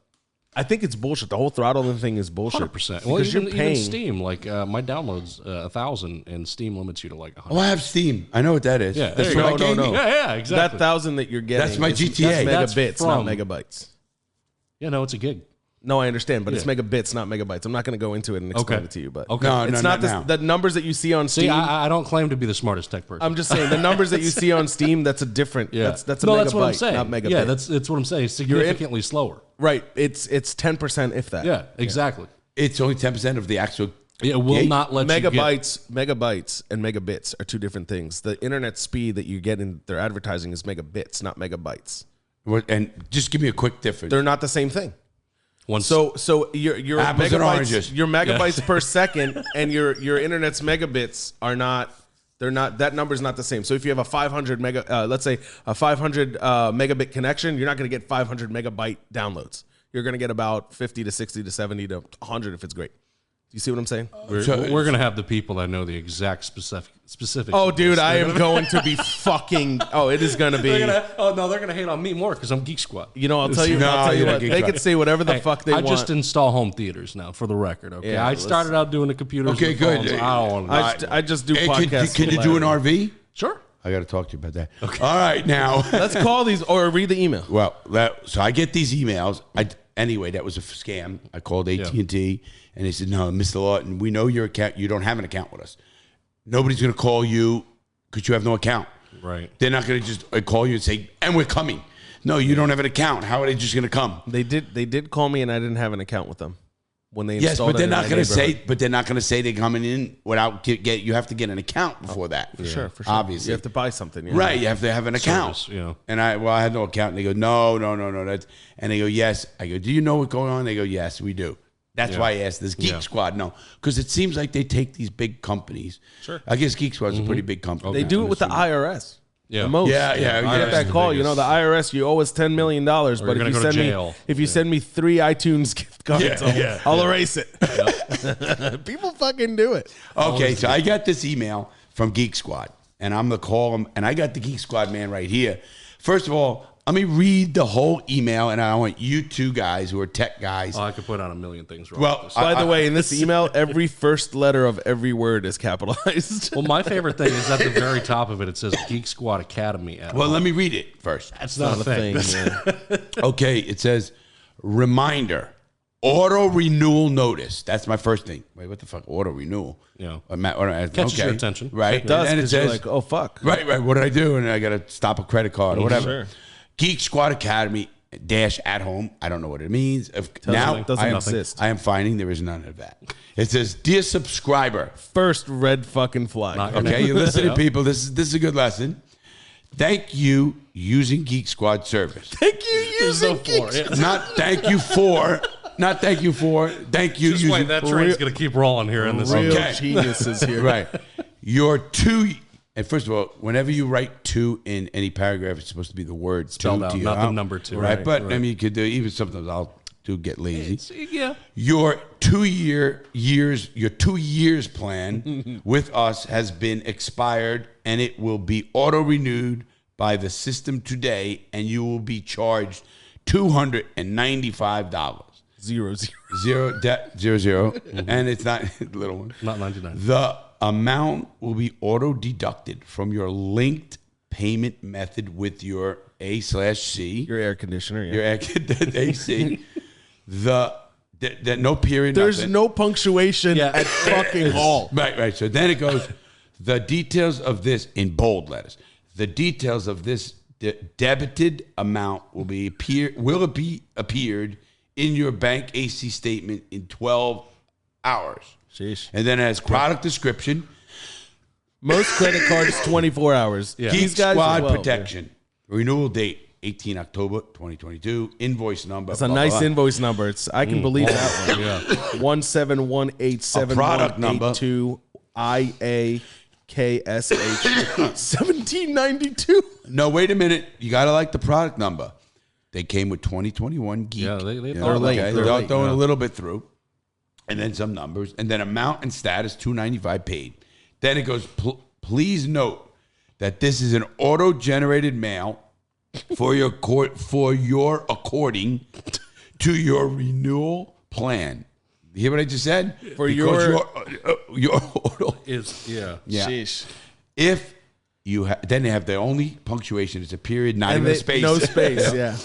I think it's bullshit. The whole throttling thing is bullshit. 100%. Well, Because even Steam, like my download's 1,000, and Steam limits you to like 100. Oh, I have Steam. I know what that is. Yeah, That's there what you I go. gave me. Yeah, exactly. That 1,000 that you're getting. That's my is- GTA. That's That's megabits, not from- megabytes. Yeah, no, it's a gig. No, I understand, but it's Yeah. megabits, not megabytes. I'm not going to go into it and explain Okay. it to you, but Okay. No, it's no, not now. the numbers that you see on Steam. See, I don't claim to be the smartest tech person. I'm just saying the numbers that you see on Steam. That's a different. yeah, That's a no, megabyte, that's what I'm saying. not megabit. Yeah, that's what I'm saying. It's significantly slower. right. It's 10% if that. Yeah, exactly. It's only 10% of the actual. It will Gig? not let you get. Megabytes and megabits are two different things. The internet speed that you get in their advertising is megabits, not megabytes. And just give me a quick difference. They're not the same thing. Once, So your Apples and oranges. megabytes, your megabytes per second, and your internet's megabits are not. They're not. That number's not the same. So if you have a 500 let's say a 500 megabit connection, you're not going to get 500 megabyte downloads. You're going to get about 50 to 60 to 70 to 100 if it's great. Do you see what I'm saying? we're going to have the people that know the exact specifics. Oh, of dude, this. I am going to be fucking. Oh, it is going to be. They're going to hate on me more because I'm Geek Squad. You know, I'll tell you. No, I'll tell you you're not what. Geek They Squad. could say whatever the Hey, fuck they I want. just install home theaters now, for the record. Okay, Yeah, I started out doing the computers. Okay, and the good. phones. I don't want to. I just do Hey, podcasts. can you do an RV? Sure. I got to talk to you about that. Okay. All right, now. Let's call these or read the email. Well, so I get these emails. Anyway, that was a scam. I called AT&T, and they said, no, Mr. Lawton, we know your account. You don't have an account with us. Nobody's going to call you because you have no account. Right. They're not going to just call you and say, and we're coming. No, you don't have an account. How are they just going to come? They did call me, and I didn't have an account with them when they Yes, installed but they're it in not my going to neighborhood. say. But they're not going to say they're coming in without get. You have to get an account before that. For sure. Obviously, you have to buy something. Yeah. right? You have to have an account. Service, yeah. And I had no account. And they go, no. That's, and they go, yes. I go, do you know what's going on? They go, yes, we do. That's why I asked this Geek Squad. No, because it seems like they take these big companies. Sure. I guess Geek Squad's a pretty big company. They do it with the IRS. Yeah. The most. Yeah. You get that call. You know, the IRS, you owe us $10 million, but if you send me 3 iTunes gift cards, I'll erase it. People fucking do it. Okay, so I got this email from Geek Squad, and I'm going to call them, and I got the Geek Squad man right here. First of all, let me read the whole email, and I want you two guys who are tech guys. Oh, I could put on a million things wrong. Well, with this. By the way, in this email, every first letter of every word is capitalized. Well, my favorite thing is at the very top of it. It says Geek Squad Academy. Well, let me read it first. That's not a thing. Okay, it says, reminder, auto renewal notice. That's my first thing. Wait, what the fuck? Auto renewal? Yeah. Catches your attention. Right. It does, and it 'cause you're says, like, oh, fuck. Right. What did I do? And I got to stop a credit card or whatever. Sure. Geek Squad Academy dash at home. I don't know what it means. Now it doesn't exist. I am finding there is none of that. It says, dear subscriber. First red fucking flag. Okay, you're listening, people. This is a good lesson. Thank you using Geek Squad service. Thank you using Geek Squad. Not thank you for. Not thank you for. Thank you Just using. wait, that train's going to keep rolling here in this. Real Okay. geniuses here. Right. Your two. And first of all, whenever you write two in any paragraph, it's supposed to be the word Spelled two out, to you, not the number two. Right. Right, But right. I mean, you could do even sometimes I'll get lazy. Yeah. Your 2 years plan with us has been expired, and it will be auto renewed by the system today, and you will be charged $295. 0. Zero, and it's not little one. Not 99. The amount will be auto deducted from your linked payment method with your A/C. Your air conditioner. Yeah. Your AC. The no period. There's nothing. no punctuation at fucking all. Right. So then it goes, the details of this in bold letters. The details of this debited amount will be appeared in your bank AC statement in 12 hours. Sheesh. And then it has product description. Most credit cards 24 hours. Yeah. Geek These guys Squad 12, protection. Renewal date 18 October 2022. Invoice number. It's a nice invoice number. I can believe that one. Yeah. 171871872 IAKSH 1792. No, wait a minute. You got to like the product number. They came with 2021 Geek. Yeah, they're You late. Okay? They're They're late, throwing a little bit through. And then some numbers. And then amount and status, $295 paid. Then it goes, please note that this is an auto-generated mail for your according to your renewal plan. You hear what I just said? For your auto Yeah. Sheesh. if you then they have the only punctuation. It's a period, not even a space. No space, yeah.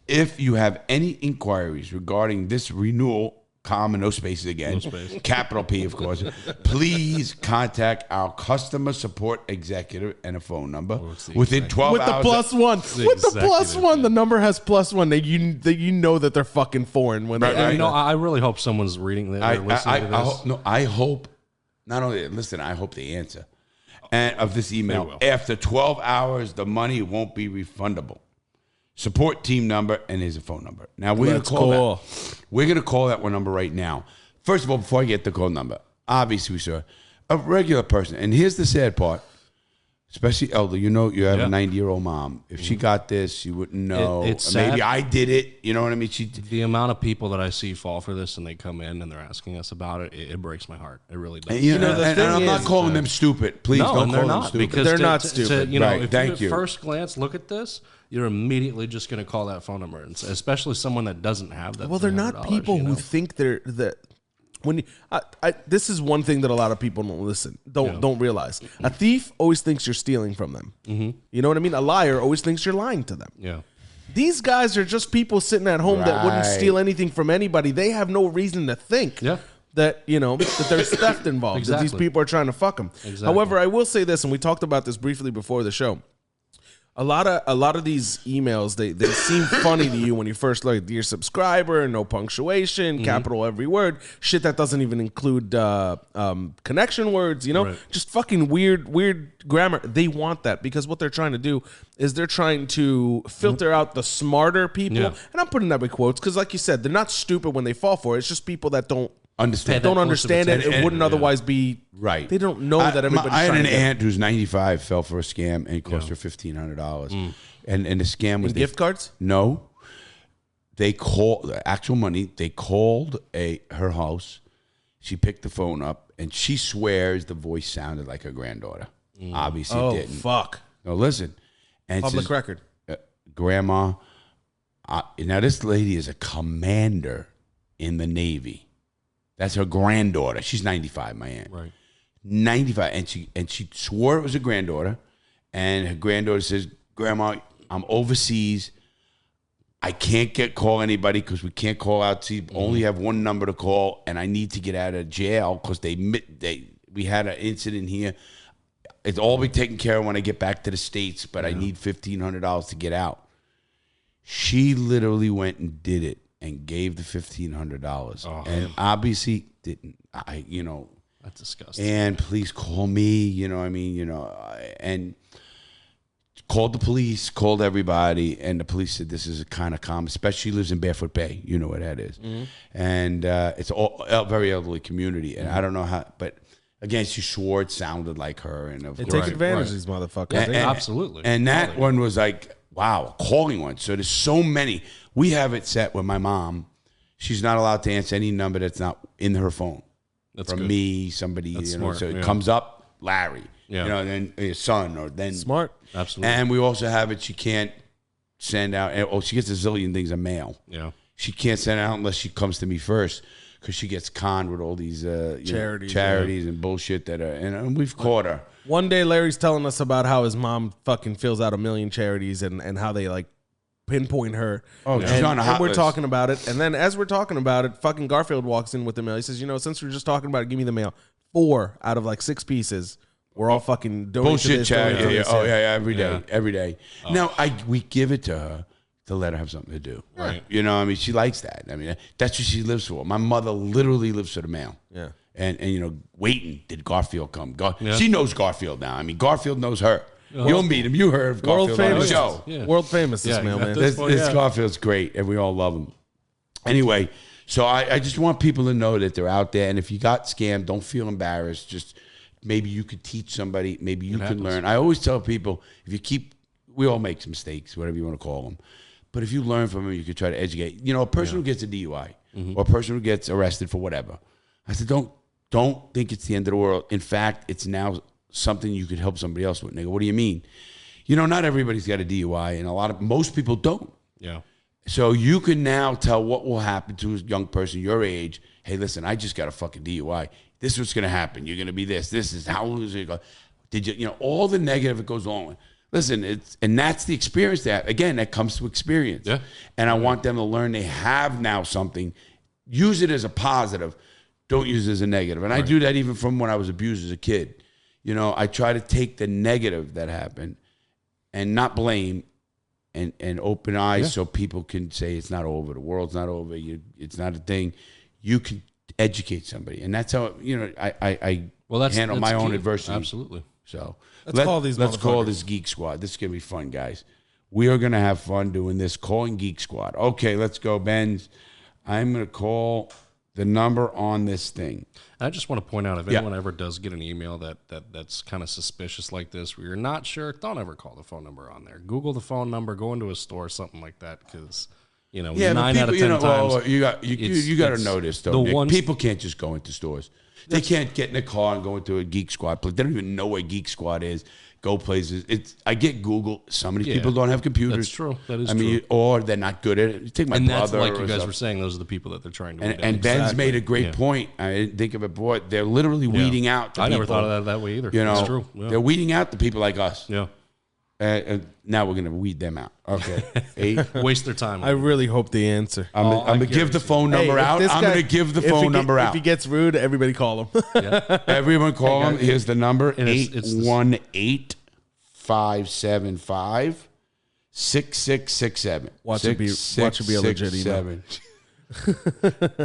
If you have any inquiries regarding this renewal, comma, no spaces again, No space. capital P, of course, please contact our customer support executive and a phone number within 12 With the hours. +1. With the executive, +1, the number has +1. You know that they're fucking foreign when Right, they right. You know, I really hope someone's reading that. Or listening to this. I hope, not only, listen, I hope they answer. And of this email, will. after 12 hours, the money won't be refundable. Support team number, and here's a phone number. Now we're gonna call that. We're gonna call that one number right now. First of all, before I get the call number, obviously we saw a regular person, and here's the sad part. Especially elder, you know, you have a 90-year-old mom. If she got this, she wouldn't know. It's Maybe sad. I did it. You know what I mean? The amount of people that I see fall for this and they come in and they're asking us about it, it breaks my heart. It really does. And, you know, the and thing I'm not is, calling them stupid. Please No, don't and call they're them not stupid. because They're not stupid. You know, Right, if thank you you. at first glance look at this, you're immediately just going to call that phone number, and especially someone that doesn't have that. Well, they're not $300, people you know? who think they're that. When you, this is one thing that a lot of people don't realize. A thief always thinks you're stealing from them. Mm-hmm. You know what I mean? A liar always thinks you're lying to them. Yeah. These guys are just people sitting at home that wouldn't Right. steal anything from anybody. They have no reason to think Yeah. that, you know, that there's theft involved, that these Exactly. people are trying to fuck them. Exactly. However, I will say this, and we talked about this briefly before the show. A lot of these emails, they seem funny to you when you first look. Dear subscriber, no punctuation, capital every word, shit that doesn't even include connection words, just fucking weird grammar. They want that because what they're trying to do is they're trying to filter out the smarter people. Yeah. And I'm putting that with quotes because, like you said, they're not stupid when they fall for it. It's just people that don't understand it. It wouldn't otherwise be right. They don't know that everybody's I had an aunt who's 95 fell for a scam and it cost her $1,500. And the scam was gift cards? No. They called the actual money. They called her house. She picked the phone up and she swears the voice sounded like her granddaughter. Obviously it didn't. Fuck. No, listen. And Public says, record. Grandma, now this lady is a commander in the Navy. That's her granddaughter. She's 95, my aunt. Right. 95. And she swore it was her granddaughter. And her granddaughter says, Grandma, I'm overseas. I can't call anybody because we can't call out. We only have one number to call, and I need to get out of jail because we had an incident here. It's all be taken care of when I get back to the States, but I need $1,500 to get out. She literally went and did it. And gave the $1,500, and obviously didn't. That's disgusting. And please call me. And called the police, called everybody, and the police said this is a kind of common. Especially lives in Barefoot Bay. You know what that is, and it's all a very elderly community. And I don't know how, but again, she swore it sounded like her. And they take advantage of these motherfuckers. Absolutely. And that one was like, wow, a calling one. So there's so many. We have it set with my mom. She's not allowed to answer any number that's not in her phone. That's from good. Me, somebody. That's smart. So it comes up, Larry. Yeah. Then his son, or then smart. Absolutely. And we also have it. She can't send out. She gets a zillion things in mail. Yeah. She can't send it out unless she comes to me first, because she gets conned with all these charities and bullshit that are. And we've caught her. One day, Larry's telling us about how his mom fucking fills out 1 million charities and how they like pinpoint her. Oh, she's on a hot and we're list. Talking about it. And then as we're talking about it, fucking Garfield walks in with the mail. He says, since we're just talking about it, give me the mail. 4 out of like 6 pieces. We're all fucking doing bullshit charity. Every day. Now we give it to her to let her have something to do. Right. She likes that. That's what she lives for. My mother literally lives for the mail. Yeah. And waiting, did Garfield come? She knows Garfield now. Garfield knows her. You'll meet him. You heard of Garfield on the show. Yeah. World famous, this mailman. This Garfield's great, and we all love him. Anyway, so I just want people to know that they're out there, and if you got scammed, don't feel embarrassed. Just maybe you could teach somebody. Maybe you can learn. I always tell people, we all make mistakes, whatever you want to call them. But if you learn from them, you can try to educate. A person who gets a DUI or a person who gets arrested for whatever. I said, don't think it's the end of the world. In fact, it's now something you could help somebody else with. Nigga, what do you mean? Not everybody's got a DUI, and most people don't. Yeah. So you can now tell what will happen to a young person your age. Hey, listen, I just got a fucking DUI. This is what's going to happen. You're going to be this. This is how is it going? Did you? All the negative that goes along with. Listen, and that's the experience that comes to experience. Yeah. And I want them to learn they have now something. Use it as a positive. Don't use it as a negative. And I do that even from when I was abused as a kid. I try to take the negative that happened and not blame and open eyes so people can say it's not over. The world's not over. It's not a thing. You can educate somebody. And that's how, I handle my own adversity. Absolutely. So let's call this Geek Squad. This is going to be fun, guys. We are going to have fun doing this, calling Geek Squad. Okay, let's go, Benz. I'm going to call the number on this thing. I just want to point out, if anyone ever does get an email that's kind of suspicious like this, where you're not sure, don't ever call the phone number on there. Google the phone number, go into a store, something like that, because 9 out of 10 times. Well, you got to know this though. Nick. People can't just go into stores. They can't get in a car and go into a Geek Squad place. They don't even know where Geek Squad is. Go places. I get Google. Some of these people don't have computers. That's true. That is true. Or they're not good at it. You take my brother. That's like you guys were saying. Those are the people that they're trying to. And Ben's made a great point. I didn't think of it, boy. They're literally weeding out. The I never people, thought of that way either. That's true. Yeah. They're weeding out the people like us. Yeah. Now we're gonna weed them out. Okay. 8. Waste their time. I really hope they answer. I'm gonna give the phone number out. I'm gonna give the phone number out. If he gets rude, everybody call him. Everyone call him. Here's the number: 818 1-800-575-6667. Watch it be a legit email.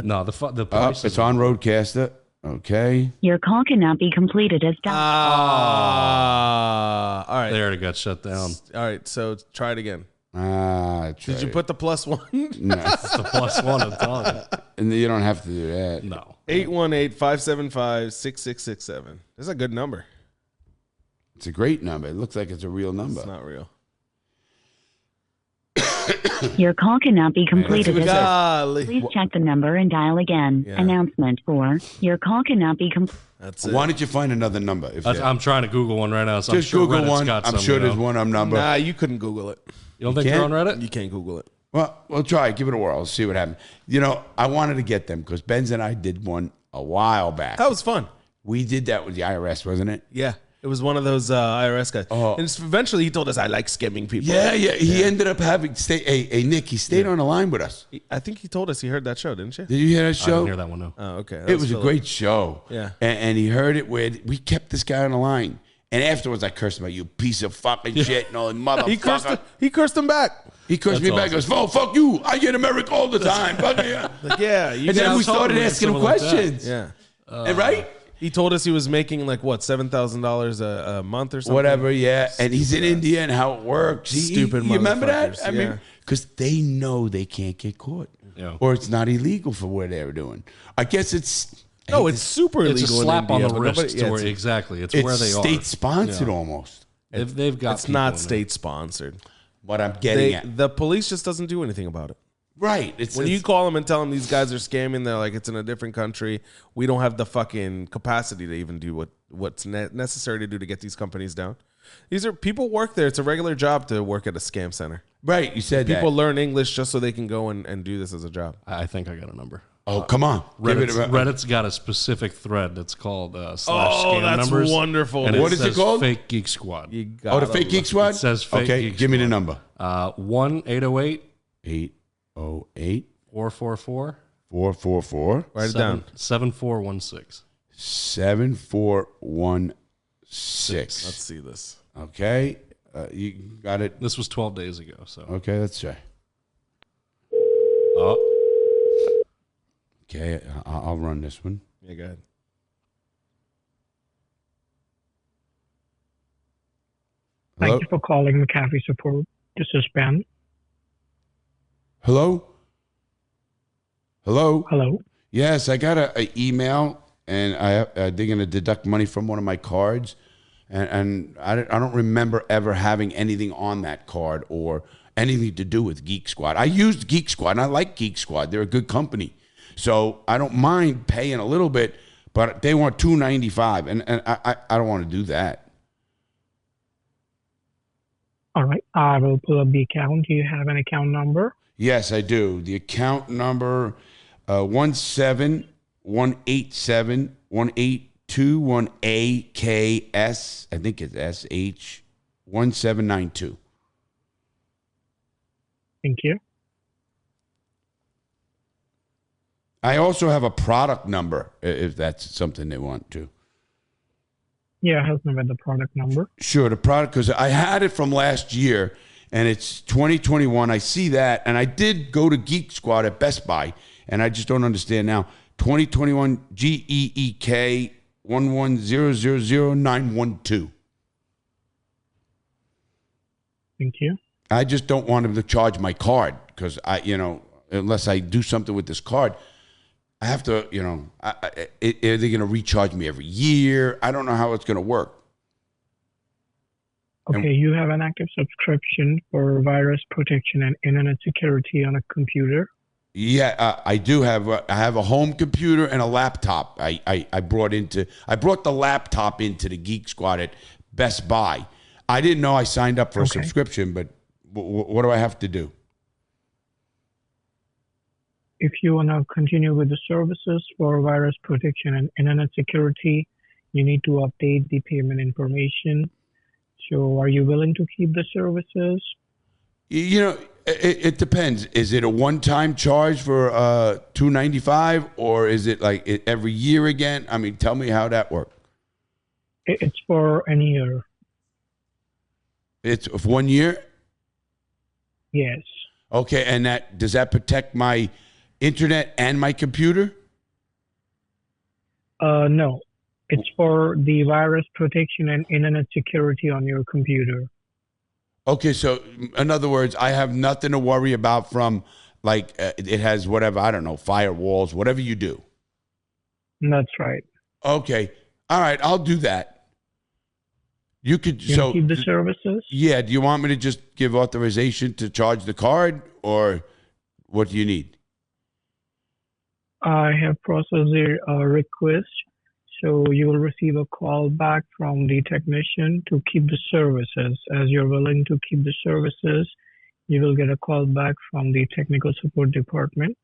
No, the price It's on Roadcaster. Okay. Your call cannot be completed as dialed. All right. They already got shut down. All right, so try it again. Did you put the +1? No. It's the +1, I'm telling you. And you don't have to do that. No. 818-575-6667. That's a good number. It's a great number. It looks like it's a real number. It's not real. Your call cannot be completed as Golly. Please check the number and dial again. Yeah. Announcement for your call cannot be completed. That's it. Why don't you find another number? I'm trying to Google one right now. So Just I'm sure Google Reddit's one. got I'm some, sure you know. there's one number. Nah, you couldn't Google it. You don't think can't? they're on Reddit? You can't Google it. Well, we'll try it. Give it a whirl. See what happens. You know, I wanted to get them because Benz and I did one a while back. That was fun. We did that with the IRS, wasn't it? Yeah. It was one of those IRS guys. Oh. And eventually he told us, I like scamming people. Yeah. He ended up having Nick. He stayed on the line with us. I think he told us he heard that show, didn't you? Did you hear that I show? didn't hear that one, no. Oh, okay. It was a great show. Yeah. And he heard it where we kept this guy on the line. And afterwards, I cursed him out, you piece of fucking shit and all that motherfucker. He cursed him back. He cursed me back. He goes, "Oh, fuck you. I get America all the time. Fuck yeah." Like, yeah. You And then I we was hoping started we had asking him someone like that. questions. yeah. And right? He told us he was making like what, $7,000 a month or something. Whatever, yeah. And he's in India and how it works. Stupid You remember that? motherfuckers, I mean, yeah. because they know they can't get caught. Yeah. Or it's not illegal for what they're doing. I guess it's... No, it's super illegal. It's a slap in India, on the but wrist. nobody- yeah, Where, it's- exactly. It's it's where they are. state-sponsored almost. They've got It's people not in there. state sponsored. What I'm getting at. The police just doesn't do anything about it. Right. It's When you call them and tell them these guys are scamming, they're like, it's in a different country. We don't have the fucking capacity to even do what's necessary to do to get these companies down. These are people work there. It's a regular job to work at a scam center. Right, you said People that. learn English just so they can go and do this as a job. I think I got a number. Oh, come on. Give it Reddit's got a specific thread that's called /scam that's numbers. wonderfore. And What is it says called? Fake Geek Squad. You Oh, gotta the fake Geek look. Squad? It says fake Okay, Geek give me the Squad. number. 1-808 808 444 444 Write it down. 7416. 7416. Let's see this. Okay, you got it. This was 12 days ago. So Okay, let's try. oh, Okay, I'll run this one. Yeah, go ahead. Hello? Thank you for calling McAfee Support. This is Ben. Hello? Hello? Hello. Yes, I got an email, and they're going to deduct money from one of my cards, and I don't remember ever having anything on that card or anything to do with Geek Squad. I used Geek Squad, and I like Geek Squad. They're a good company, so I don't mind paying a little bit, but they want $295, and I don't want to do that. All right. I will pull up the account. Do you have an account number? Yes, I do. The account number 171871821AKS. I think it's SH 1792. Thank you. I also have a product number if that's something they want to. Yeah, help me with the product number. Sure, the product, because I had it from last year and it's 2021. I see that, and I did go to Geek Squad at Best Buy, and I just don't understand now. 2021 GEEK 110000912. Thank you. I just don't want them to charge my card because unless I do something with this card, I have to, are they going to recharge me every year? I don't know how it's going to work. Okay, you have an active subscription for virus protection and internet security on a computer. Yeah, I do have. I have a home computer and a laptop. I brought the laptop into the Geek Squad at Best Buy. I didn't know I signed up for a subscription, but what do I have to do? If you want to continue with the services for virus protection and internet security, you need to update the payment information. So are you willing to keep the services? It depends. Is it a one-time charge for $295, or is it like every year again? I mean, tell me how that works. It's for an year. It's 1 year? Yes. Okay, and does that protect my internet and my computer? No. It's for the virus protection and internet security on your computer. Okay, so in other words, I have nothing to worry about from like it has whatever, I don't know, firewalls, whatever you do. That's right. Okay. All right, I'll do that. You could You keep the services? Yeah, do you want me to just give authorization to charge the card or what do you need? I have processed a request, so you will receive a call back from the technician to keep the services. As you're willing to keep the services, you will get a call back from the technical support department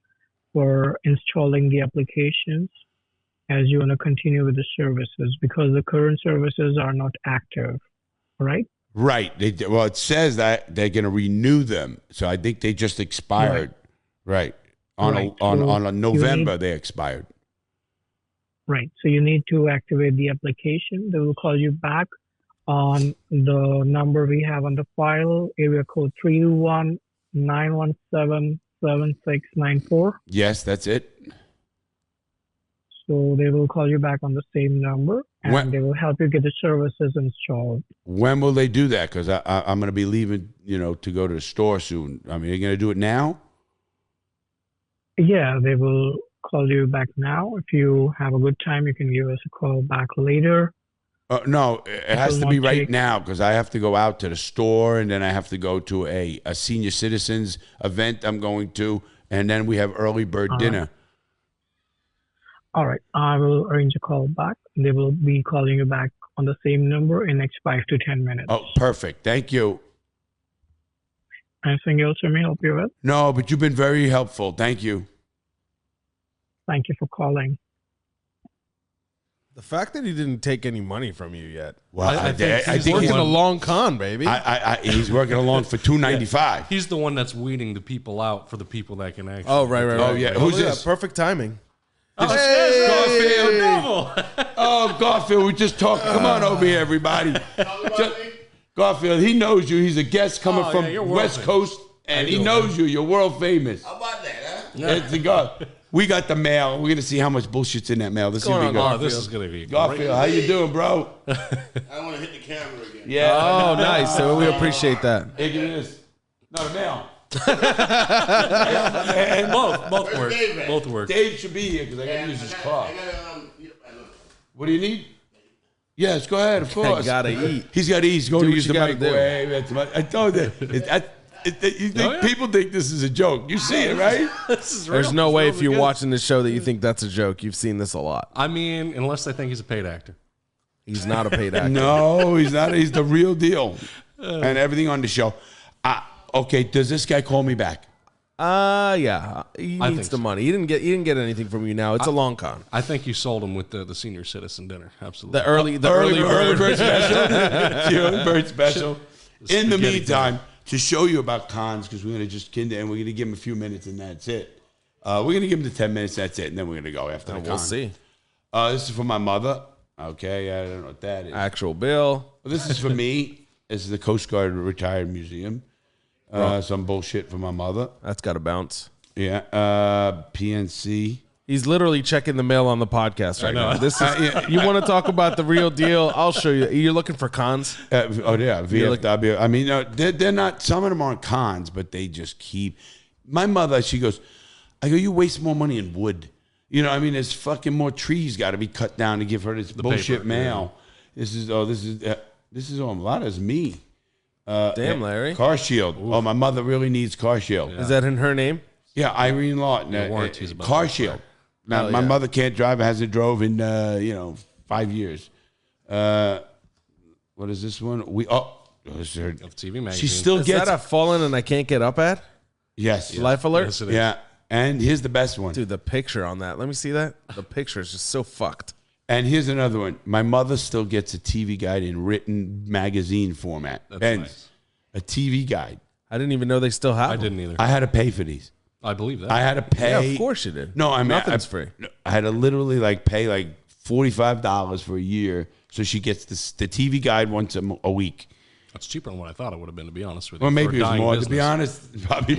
for installing the applications as you want to continue with the services because the current services are not active, right? Right. Well, it says that they're going to renew them. So I think they just expired. Right. On a November, they expired. Right. So you need to activate the application. They will call you back on the number we have on the file, area code 321-917-7694. Yes, that's it. So they will call you back on the same number, and they will help you get the services installed. When will they do that? Because I'm going to be leaving, to go to the store soon. I mean, are you going to do it now? Yeah, they will call you back now. If you have a good time, you can give us a call back later. No, it has to be right now because I have to go out to the store and then I have to go to a senior citizens event I'm going to, and then we have early bird dinner. All right. I will arrange a call back. They will be calling you back on the same number in the next 5 to 10 minutes. Oh, perfect. Thank you. Anything else I may help you with? No, but you've been very helpful. Thank you. Thank you for calling. The fact that he didn't take any money from you yet. Well, I think he's working a long con, baby. He's working along for $295. He's the one that's weeding the people out for the people that can actually. Oh, right. Oh, yeah. Who's this? Perfect timing. Garfield. Oh, Garfield, we just talked. Come on over here, everybody. Garfield, he knows you. He's a guest coming from West Coast, and he knows you. You're world famous. How about that, huh? It's we got the mail. We're gonna see how much bullshit's in that mail. This is gonna be good. Oh, this is gonna be Garfield, how you doing, bro? I want to hit the camera again. Yeah. Oh, nice. So we appreciate that. Hey, give me this. No, the mail. Both work. Both work. Dave should be here because I gotta use his car. What do you need? Yes, go ahead. Of course. Gotta eat. He's got to eat. He's going to use the gotta do. microwave. I told you. People think this is a joke. You see it, right? This is real. There's no way if you're watching this show that you think that's a joke. You've seen this a lot. I mean, unless they think he's a paid actor. He's not a paid actor. No, he's not. He's the real deal. And everything on the show. Okay, does this guy call me back? Yeah. He needs the money. He didn't get anything from you now. It's a long con. I think you sold him with the senior citizen dinner. Absolutely. The early bird special. The early bird special. In the meantime, to show you about cons, because we're going to just and we're going to give him a few minutes and that's it. We're going to give him the 10 minutes, that's it, and then we're going to go after the con. We'll see. This is for my mother. Okay, I don't know what that is. Actual bill. Well, this is for me. This is the Coast Guard Retired Museum. Some bullshit for my mother. That's got to bounce. Yeah. PNC. He's literally checking the mail on the podcast right now. This is you want to talk about the real deal? I'll show you. You're looking for cons? VFW. I mean, they're not. Some of them aren't cons, but they just keep. My mother, she goes, I go, you waste more money in wood. I mean, there's fucking more trees got to be cut down to give her this bullshit paper, mail. Yeah. This is a lot of me. Damn, Larry. Car shield. Ooh. Oh, my mother really needs car shield. Yeah. Is that in her name? Yeah, Irene Lawton. Car shield. Now, my mother can't drive. Hasn't drove in 5 years. What is this one? This is her TV magazine. She still is gets that a fallen and I can't get up at? Yes. Life alert. Yes, it is. Yeah. And here's the best one. Dude, the picture on that. Let me see that. The picture is just so fucked. And here's another one. My mother still gets a TV guide in written magazine format. That's Benz, nice. A TV guide. I didn't even know they still have I them. didn't either. I had to pay for these. I believe that. I had to pay. Yeah, of course you did. No, I mean, nothing's free. I had to literally pay $45 for a year so she gets the TV guide once a week. That's cheaper than what I thought it would have been, to be honest with you. Well, for maybe a it was dying more. business. To be honest, probably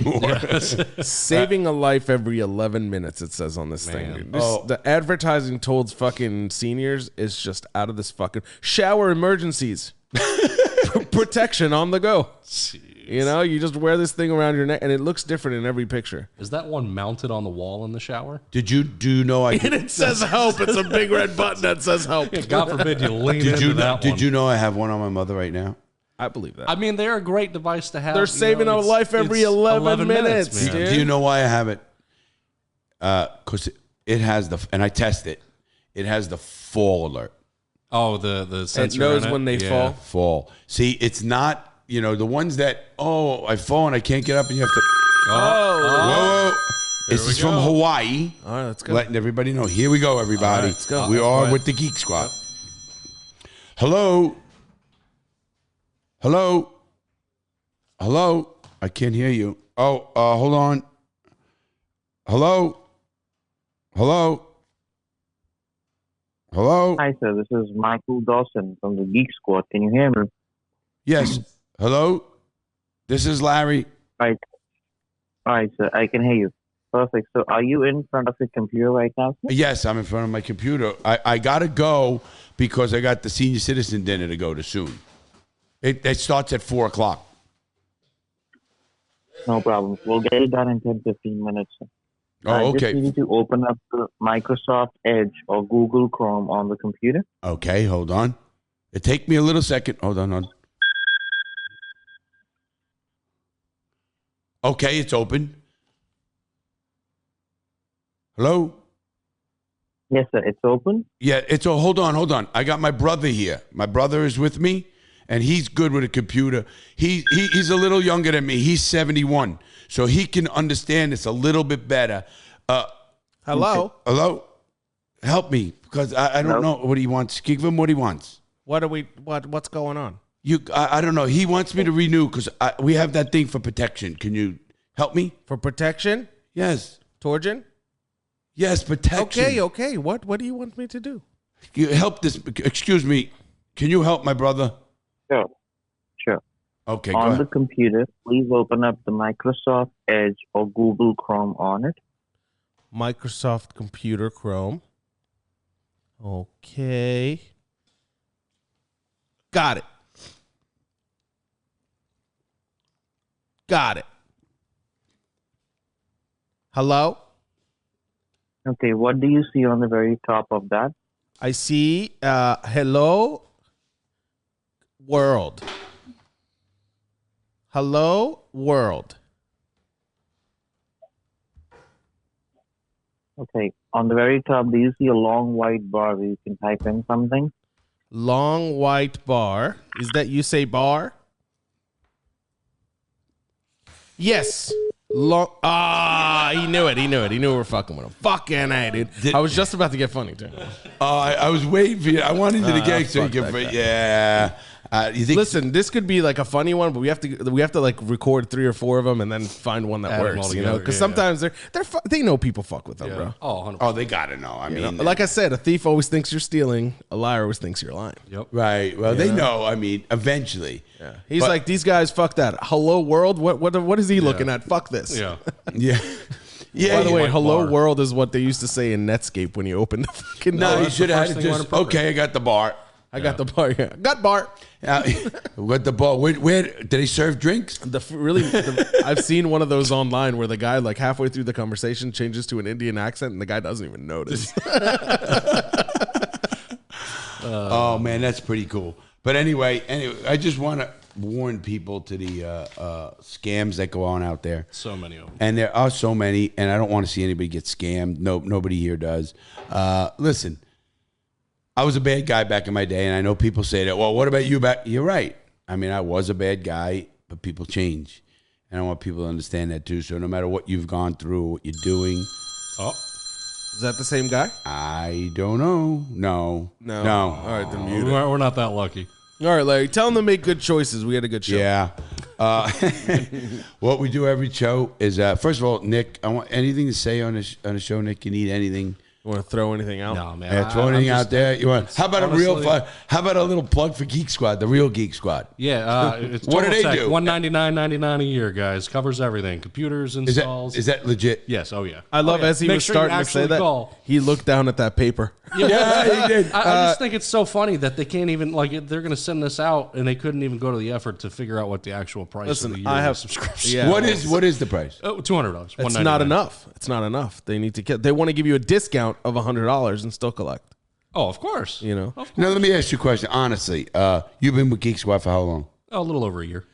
more. Saving a life every 11 minutes, it says on this thing. Dude. The advertising towards fucking seniors is just out of this fucking shower emergencies. Protection on the go. Jeez. You know, you just wear this thing around your neck, and it looks different in every picture. Is that one mounted on the wall in the shower? Do you know I? And it says help. It's a big red button that says help. God forbid you lean into that one. Did you know I have one on my mother right now? I believe that. I mean, they're a great device to have. They're saving a life every 11 minutes, man. dude. Do you know why I have it? Because it has and I test it. It has the fall alert. Oh, the sensor. It knows in when they fall. Fall. See, it's not. You know, the ones that, I fall and I can't get up and you have to. Whoa. This is from Hawaii. All right, let's go. Letting everybody know. Here we go, everybody. All right, let's go. We are with the Geek Squad. Hello? Hello? Hello? I can't hear you. Oh, hold on. Hello? Hello? Hello? Hi, sir. This is Michael Dawson from the Geek Squad. Can you hear me? Yes. Hello? This is Larry. Right. All right, sir. I can hear you. Perfect. So are you in front of your computer right now, sir? Yes, I'm in front of my computer. I got to go because I got the senior citizen dinner to go to soon. It starts at 4 o'clock. No problem. We'll get it done in 10, 15 minutes, sir. I Oh, just okay. need you to open up the Microsoft Edge or Google Chrome on the computer. Okay, hold on. It take me a little second. Hold on. Okay, it's open. Hello? Yes, sir. It's open. Yeah, hold on. I got my brother here. My brother is with me, and he's good with a computer. He's a little younger than me. He's 71, so he can understand this a little bit better. Hello? Hello? Help me, because I don't know what he wants. Give him what he wants. What's going on? I don't know. He wants me to renew because we have that thing for protection. Can you help me? For protection? Yes. Torgen? Yes, protection. Okay. What do you want me to do? You help this. Excuse me. Can you help my brother? Sure. Okay, go On the ahead. computer, please open up the Microsoft Edge or Google Chrome on it. Microsoft Computer Chrome. Okay. Got it. Hello? Okay, what do you see on the very top of that? I see hello world. Hello world. Okay, on the very top, do you see a long white bar where you can type in something? Long white bar. Is that you say bar? Yes. Long. He knew it. He knew we were fucking with him. Fucking A, dude. I was just about to get funny too. I was waiting for you. I wanted you to get so you fuck can. that guy. Yeah. You think? Listen, this could be like a funny one, but we have to like record 3 or 4 of them and then find one that Add 'em all works. You know, together, because yeah. sometimes they know people fuck with them, Yeah. bro. Oh, 100%. Oh, they gotta know. I You mean, know? Like I said, a thief always thinks you're stealing. A liar always thinks you're lying. Yep. right. Well, they know. I mean, eventually. Yeah. He's But- like, these guys, fuck that. Hello world. What is he looking at? Fuck this. Yeah. Yeah. Yeah. By the way, white hello bar. world is what they used to say in Netscape when you opened the fucking. No, door. you that's should the have first had thing it when just. appropriate. Okay, I got the bar. I got the bar. Yeah. Got bar. What the bar? Where did they serve drinks? I've seen one of those online where the guy like halfway through the conversation changes to an Indian accent and the guy doesn't even notice. Oh man, that's pretty cool. But anyway, I just want to warn people to the scams that go on out there. So many of them. And there are so many, and I don't want to see anybody get scammed. No, nobody here does. Listen, I was a bad guy back in my day, and I know people say that. Well, what about you back? You're right. I mean, I was a bad guy, but people change, and I want people to understand that too. So no matter what you've gone through, what you're doing, Oh, Is that the same guy? I don't know. No. All right, then mute it. we're not that lucky. All right, Larry, tell them to make good choices. We had a good show. Yeah. What we do every show is, first of all, Nick, I want anything to say on the show, Nick. You need anything You want to throw anything out? No, man. Yeah, throw anything out there. You want? How about honestly, a real? How about a little plug for Geek Squad, the real Geek Squad? Yeah, it's What do they do? $199.99 a year, guys. Covers everything. Computers, installs. Is that legit? Yes. Oh yeah. I love as he Make was sure you starting to say actually that. call. He looked down at that paper. Yeah, he did. I just think it's so funny that they can't even they're going to send this out and they couldn't even go to the effort to figure out what the actual price of the year I have subscription. Yeah. What is the price? $200. It's not enough. It's not enough. They need to get. They want to give you a discount of $100 and still collect. Oh, of course. You know. Of course. Now let me ask you a question. Honestly, you've been with Geek Squad for how long? Oh, a little over a year.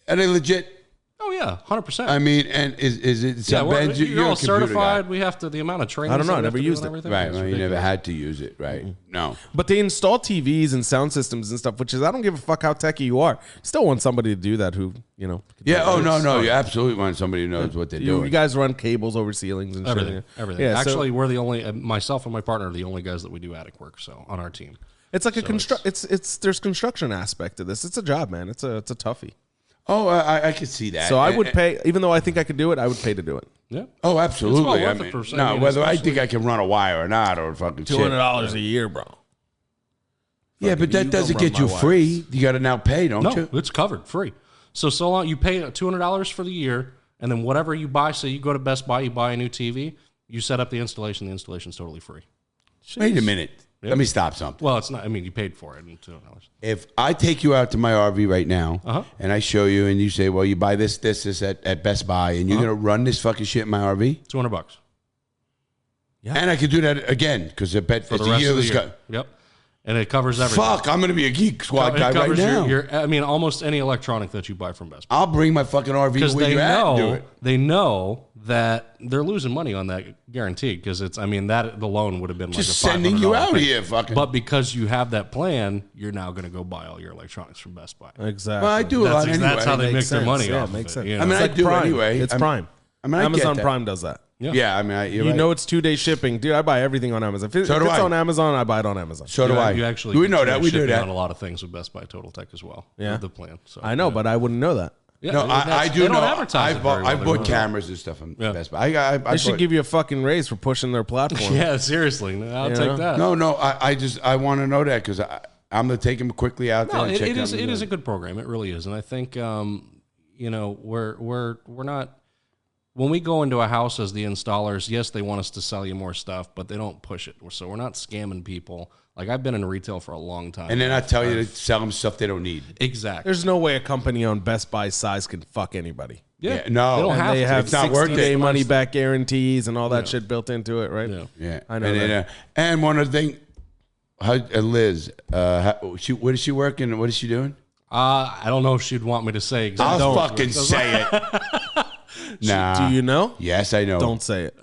Are they legit? Oh yeah, 100%. I mean, and is it? Yeah, Benz, you're all a computer certified. guy. We have to the amount of training. I don't know. I never used it. Right. Well, you never had to use it. Right. No. But they install TVs and sound systems and stuff, which is I don't give a fuck how techie you are. Still want somebody to do that who Yeah. Oh no. You absolutely want somebody who knows what they're doing. You guys run cables over ceilings and Everything. shit. Everything. Yeah, Actually, we're the only myself and my partner are the only guys that we do attic work. So on our team, it's like it's there's construction aspect to this. It's a job, man. It's a toughie. Oh, I could see that. So I would pay, even though I think I could do it, I would pay to do it. yeah. Oh, absolutely. It's well I worth it mean, for- no, I mean, whether I especially- think I can run a wire or not, or fucking shit. $200 a year, bro. Yeah, but that you doesn't gonna get run you my free. You got to now pay, don't No, you? it's covered, free. So long you pay $200 for the year, and then whatever you buy. So you go to Best Buy, you buy a new TV, you set up the installation. The installation's totally free. Wait a minute. Let me stop something. Well, it's not. I mean, you paid for it. $200. If I take you out to my RV right now and I show you and you say, well, you buy this at Best Buy and you're going to run this fucking shit in my RV? $200. Yeah. And I could do that again because I bet For it's the a rest of the yearless year. guy. Yep. And it covers everything. Fuck, I'm going to be a Geek Squad It guy right covers now. I mean, almost any electronic that you buy from Best Buy. I'll bring my fucking RV Because where they you at and do know, it. they know that they're losing money on that guaranteed. Because it's, I mean, that the loan would have been Just like a sending you $500 out thing. here, fucking. But because you have that plan, you're now going to go buy all your electronics from Best Buy. Exactly. Well, I do a lot anyway. That's how they make Makes their sense. money Yeah, off it makes of sense. it. You I mean, know? I do Prime. anyway. It's I'm- Prime. I mean, I get Amazon that. Prime does that. Yeah, I mean, you're You right. know it's 2-day shipping. Dude, I buy everything on Amazon. If, So if do it's I. on Amazon, I buy it on Amazon. So do I. You actually we know get that. We do shipping that. on a lot of things with Best Buy Total Tech as well. Yeah. With the plan. So I know, but I wouldn't know that. yeah, No, I do they know. Don't advertise I it very well. bought They cameras and stuff from Yeah. Best Buy. I They should bought- give you a fucking raise for pushing their platform. Yeah, seriously. I'll You take know? that. No, I want to know that because I'm gonna take them quickly out there. No, And check it out is. the It is a deal. good program. It really is, and I think we're not. When we go into a house as the installers, yes, they want us to sell you more stuff, but they don't push it. So we're not scamming people. Like I've been in retail for a long time, And then I tell you to sell them stuff they don't need. exactly. There's no way a company on Best Buy size can fuck anybody. Yeah, no. they don't And have They to. have It's not worth 60-day it. money back guarantees and all that shit built into it, right? Yeah. Yeah, I know And, that. and one other thing, Liz, where is she working? What is she doing? I don't know if she'd want me to say. 'Cause I I'll don't. fucking say it. Nah. Do you know? Yes, I know. Don't say it.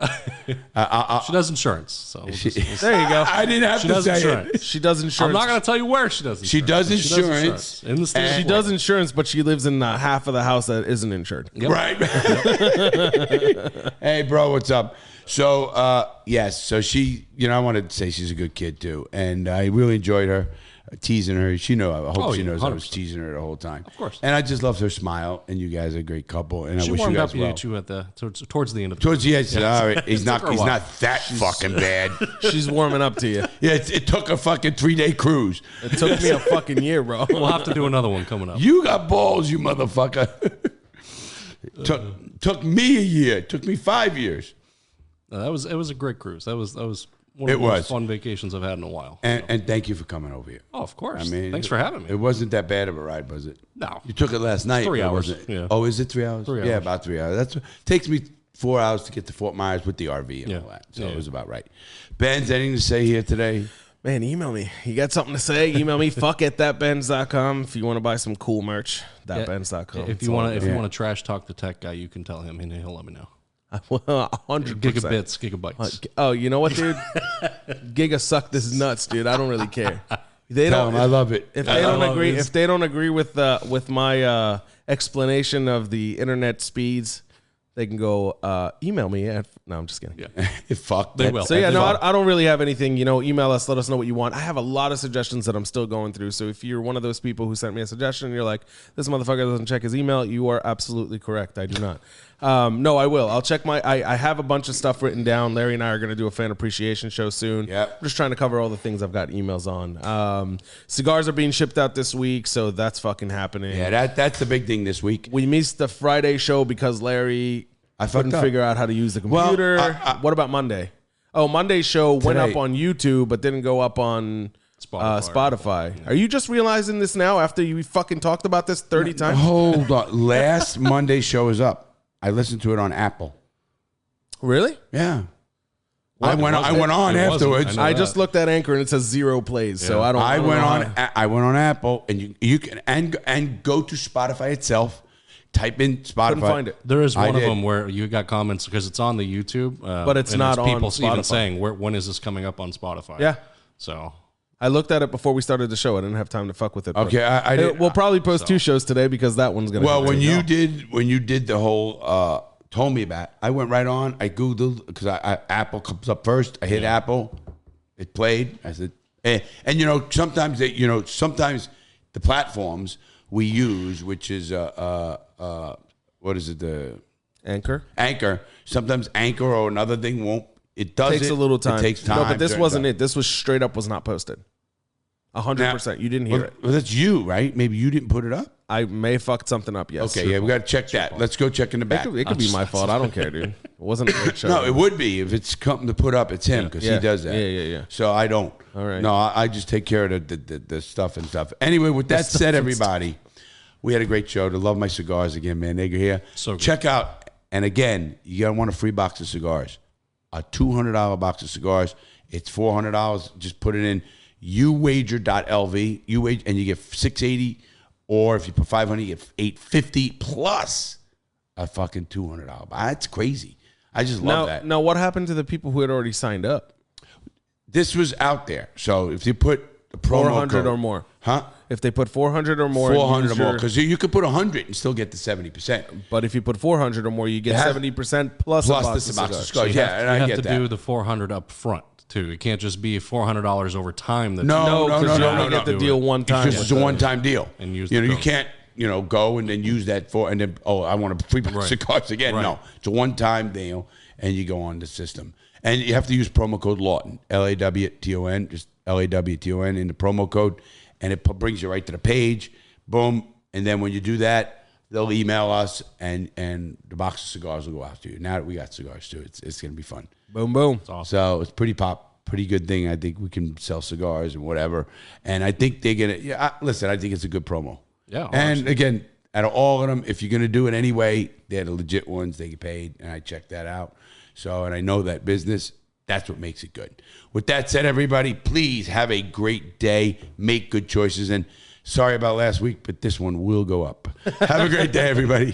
She does insurance, so we'll just- There you go. I didn't have she to does say insurance. it. She does insurance. I'm not going to tell you where she does insurance. She does but insurance. in the state. of She Florida. does insurance, but she lives in the half of the house that isn't insured. Yep. Right. Hey, bro, what's up? So, yes. So she, I wanted to say she's a good kid too, and I really enjoyed her. Teasing her. She know. I hope Oh, she yeah, knows I was 100%. teasing her the whole time. Of course. And I just loved her smile. And you guys are a great couple. And She I wish you warmed guys up to well. you too at towards the end of the Towards the end, all right, he's took her a not while. that fucking bad. She's warming up to you. Yeah, it took a fucking 3-day cruise. It took me a fucking year, bro. We'll have to do another one coming up. You got balls, you motherfucker. Took me a year. Took me 5 years. It was a great cruise. That was one of It the most was. fun vacations I've had in a while. And thank you for coming over here. Oh, of course. I mean, Thanks for having me. It wasn't that bad of a ride, was it? No. You took it last night. 3 but hours, wasn't it? yeah. Oh, is it 3 hours? 3 Yeah, hours. about 3 hours. Takes me 4 hours to get to Fort Myers with the RV and Yeah. all that. So Yeah. it was about right. Benz, anything to say here today? Man, email me. You got something to say? Email me. fuck@thatbenz.com if you want to buy some cool merch. Thatbenz.com. If you want to trash talk the tech guy, you can tell him and he'll let me know. 100%. Gigabytes. Oh, you know what, dude? Giga suck this nuts, dude. I don't really care. They Tell don't. him I love it. If I they don't love agree, it. if they don't agree with my explanation of the internet speeds, they can go email me at. No, I'm just kidding. Yeah. Fuck. They that. will. So yeah, They no, will. I don't really have anything. Email us, let us know what you want. I have a lot of suggestions that I'm still going through. So if you're one of those people who sent me a suggestion and you're like, this motherfucker doesn't check his email, you are absolutely correct. I do not. No, I will. I'll check I have a bunch of stuff written down. Larry and I are going to do a fan appreciation show soon. Yep. I'm just trying to cover all the things I've got emails on. Cigars are being shipped out this week, so that's fucking happening. Yeah, that's the big thing this week. We missed the Friday show because Larry couldn't figure out how to use the computer. Well, what about Monday? Oh, Monday's show went Today. up on YouTube, but didn't go up on Spotify. Are you just realizing this now after you fucking talked about this 30 times? Hold on. Last Monday's show is up. I listened to it on Apple. Really? Yeah. I went on afterwards. I just looked at Anchor and it says 0 plays, so I don't. I went on Apple, and you can and go to Spotify itself. Type in Spotify. Couldn't find it. There is one of them where you got comments because it's on the YouTube, but it's not on people Spotify. even saying, when is this coming up on Spotify? Yeah. So I looked at it before we started the show. I didn't have time to fuck with it. Okay, I did. We'll probably post 2 shows today because that one's gonna. Well, when you did the whole told me about it, I went right on. I Googled because Apple comes up first. I hit Apple. It played. I said, and sometimes sometimes the platforms we use, which is what is it, the Anchor. Sometimes Anchor or another thing won't. It does. Takes a little time. It takes time. No, but this wasn't it. This was straight up was not posted. 100%. You didn't hear it. Well, that's you, right? Maybe you didn't put it up. I may have fucked something up. Yes. Okay, yeah, we got to check that. Let's go check in the back. It could be my fault. I don't care, dude. It wasn't a great show. No, it would be if it's something to put up. It's him because he does that. Yeah. So I don't. All right. No, I just take care of the stuff and stuff. Anyway, with that said, everybody, we had a great show. To love my cigars again, man. They're here. So good. Check out, and again, you gotta want a free box of cigars, a $200 box of cigars. It's $400. Just put it in Youwager.lv. And you get $680, or if you put $500, you get $850 plus a fucking $200. That's crazy. I just love that. Now, what happened to the people who had already signed up? This was out there. So if you put the promo 400 code, or more. huh? If they put 400 or more, 400 or more, because you could put 100 and still get the 70%. But if you put 400 or more, you get 70% plus a box of cigars. cigars. Yeah, and I you get have to that. do the $400 up front too. It can't just be $400 over time. No, because you only get the deal one time. It's just a one-time deal. And use you the you code. can't go and then use that for, and then I want a free box of cigars again. Right. No, it's a one-time deal, and you go on the system, and you have to use promo code Lawton, LAWTON, just LAWTON in the promo code, and it brings you right to the page. Boom, and then when you do that, they'll email us, and the box of cigars will go out to you. Now that we got cigars too, it's gonna be fun. Boom, boom. Awesome. So it's pretty good thing. I think we can sell cigars and whatever. And I think they're gonna. Listen, I think it's a good promo. Yeah. And again, out of all of them, if you're gonna do it anyway, they're the legit ones. They get paid, and I checked that out. So, and I know that business. That's what makes it good. With that said, everybody, please have a great day. Make good choices. And sorry about last week, but this one will go up. Have a great day, everybody.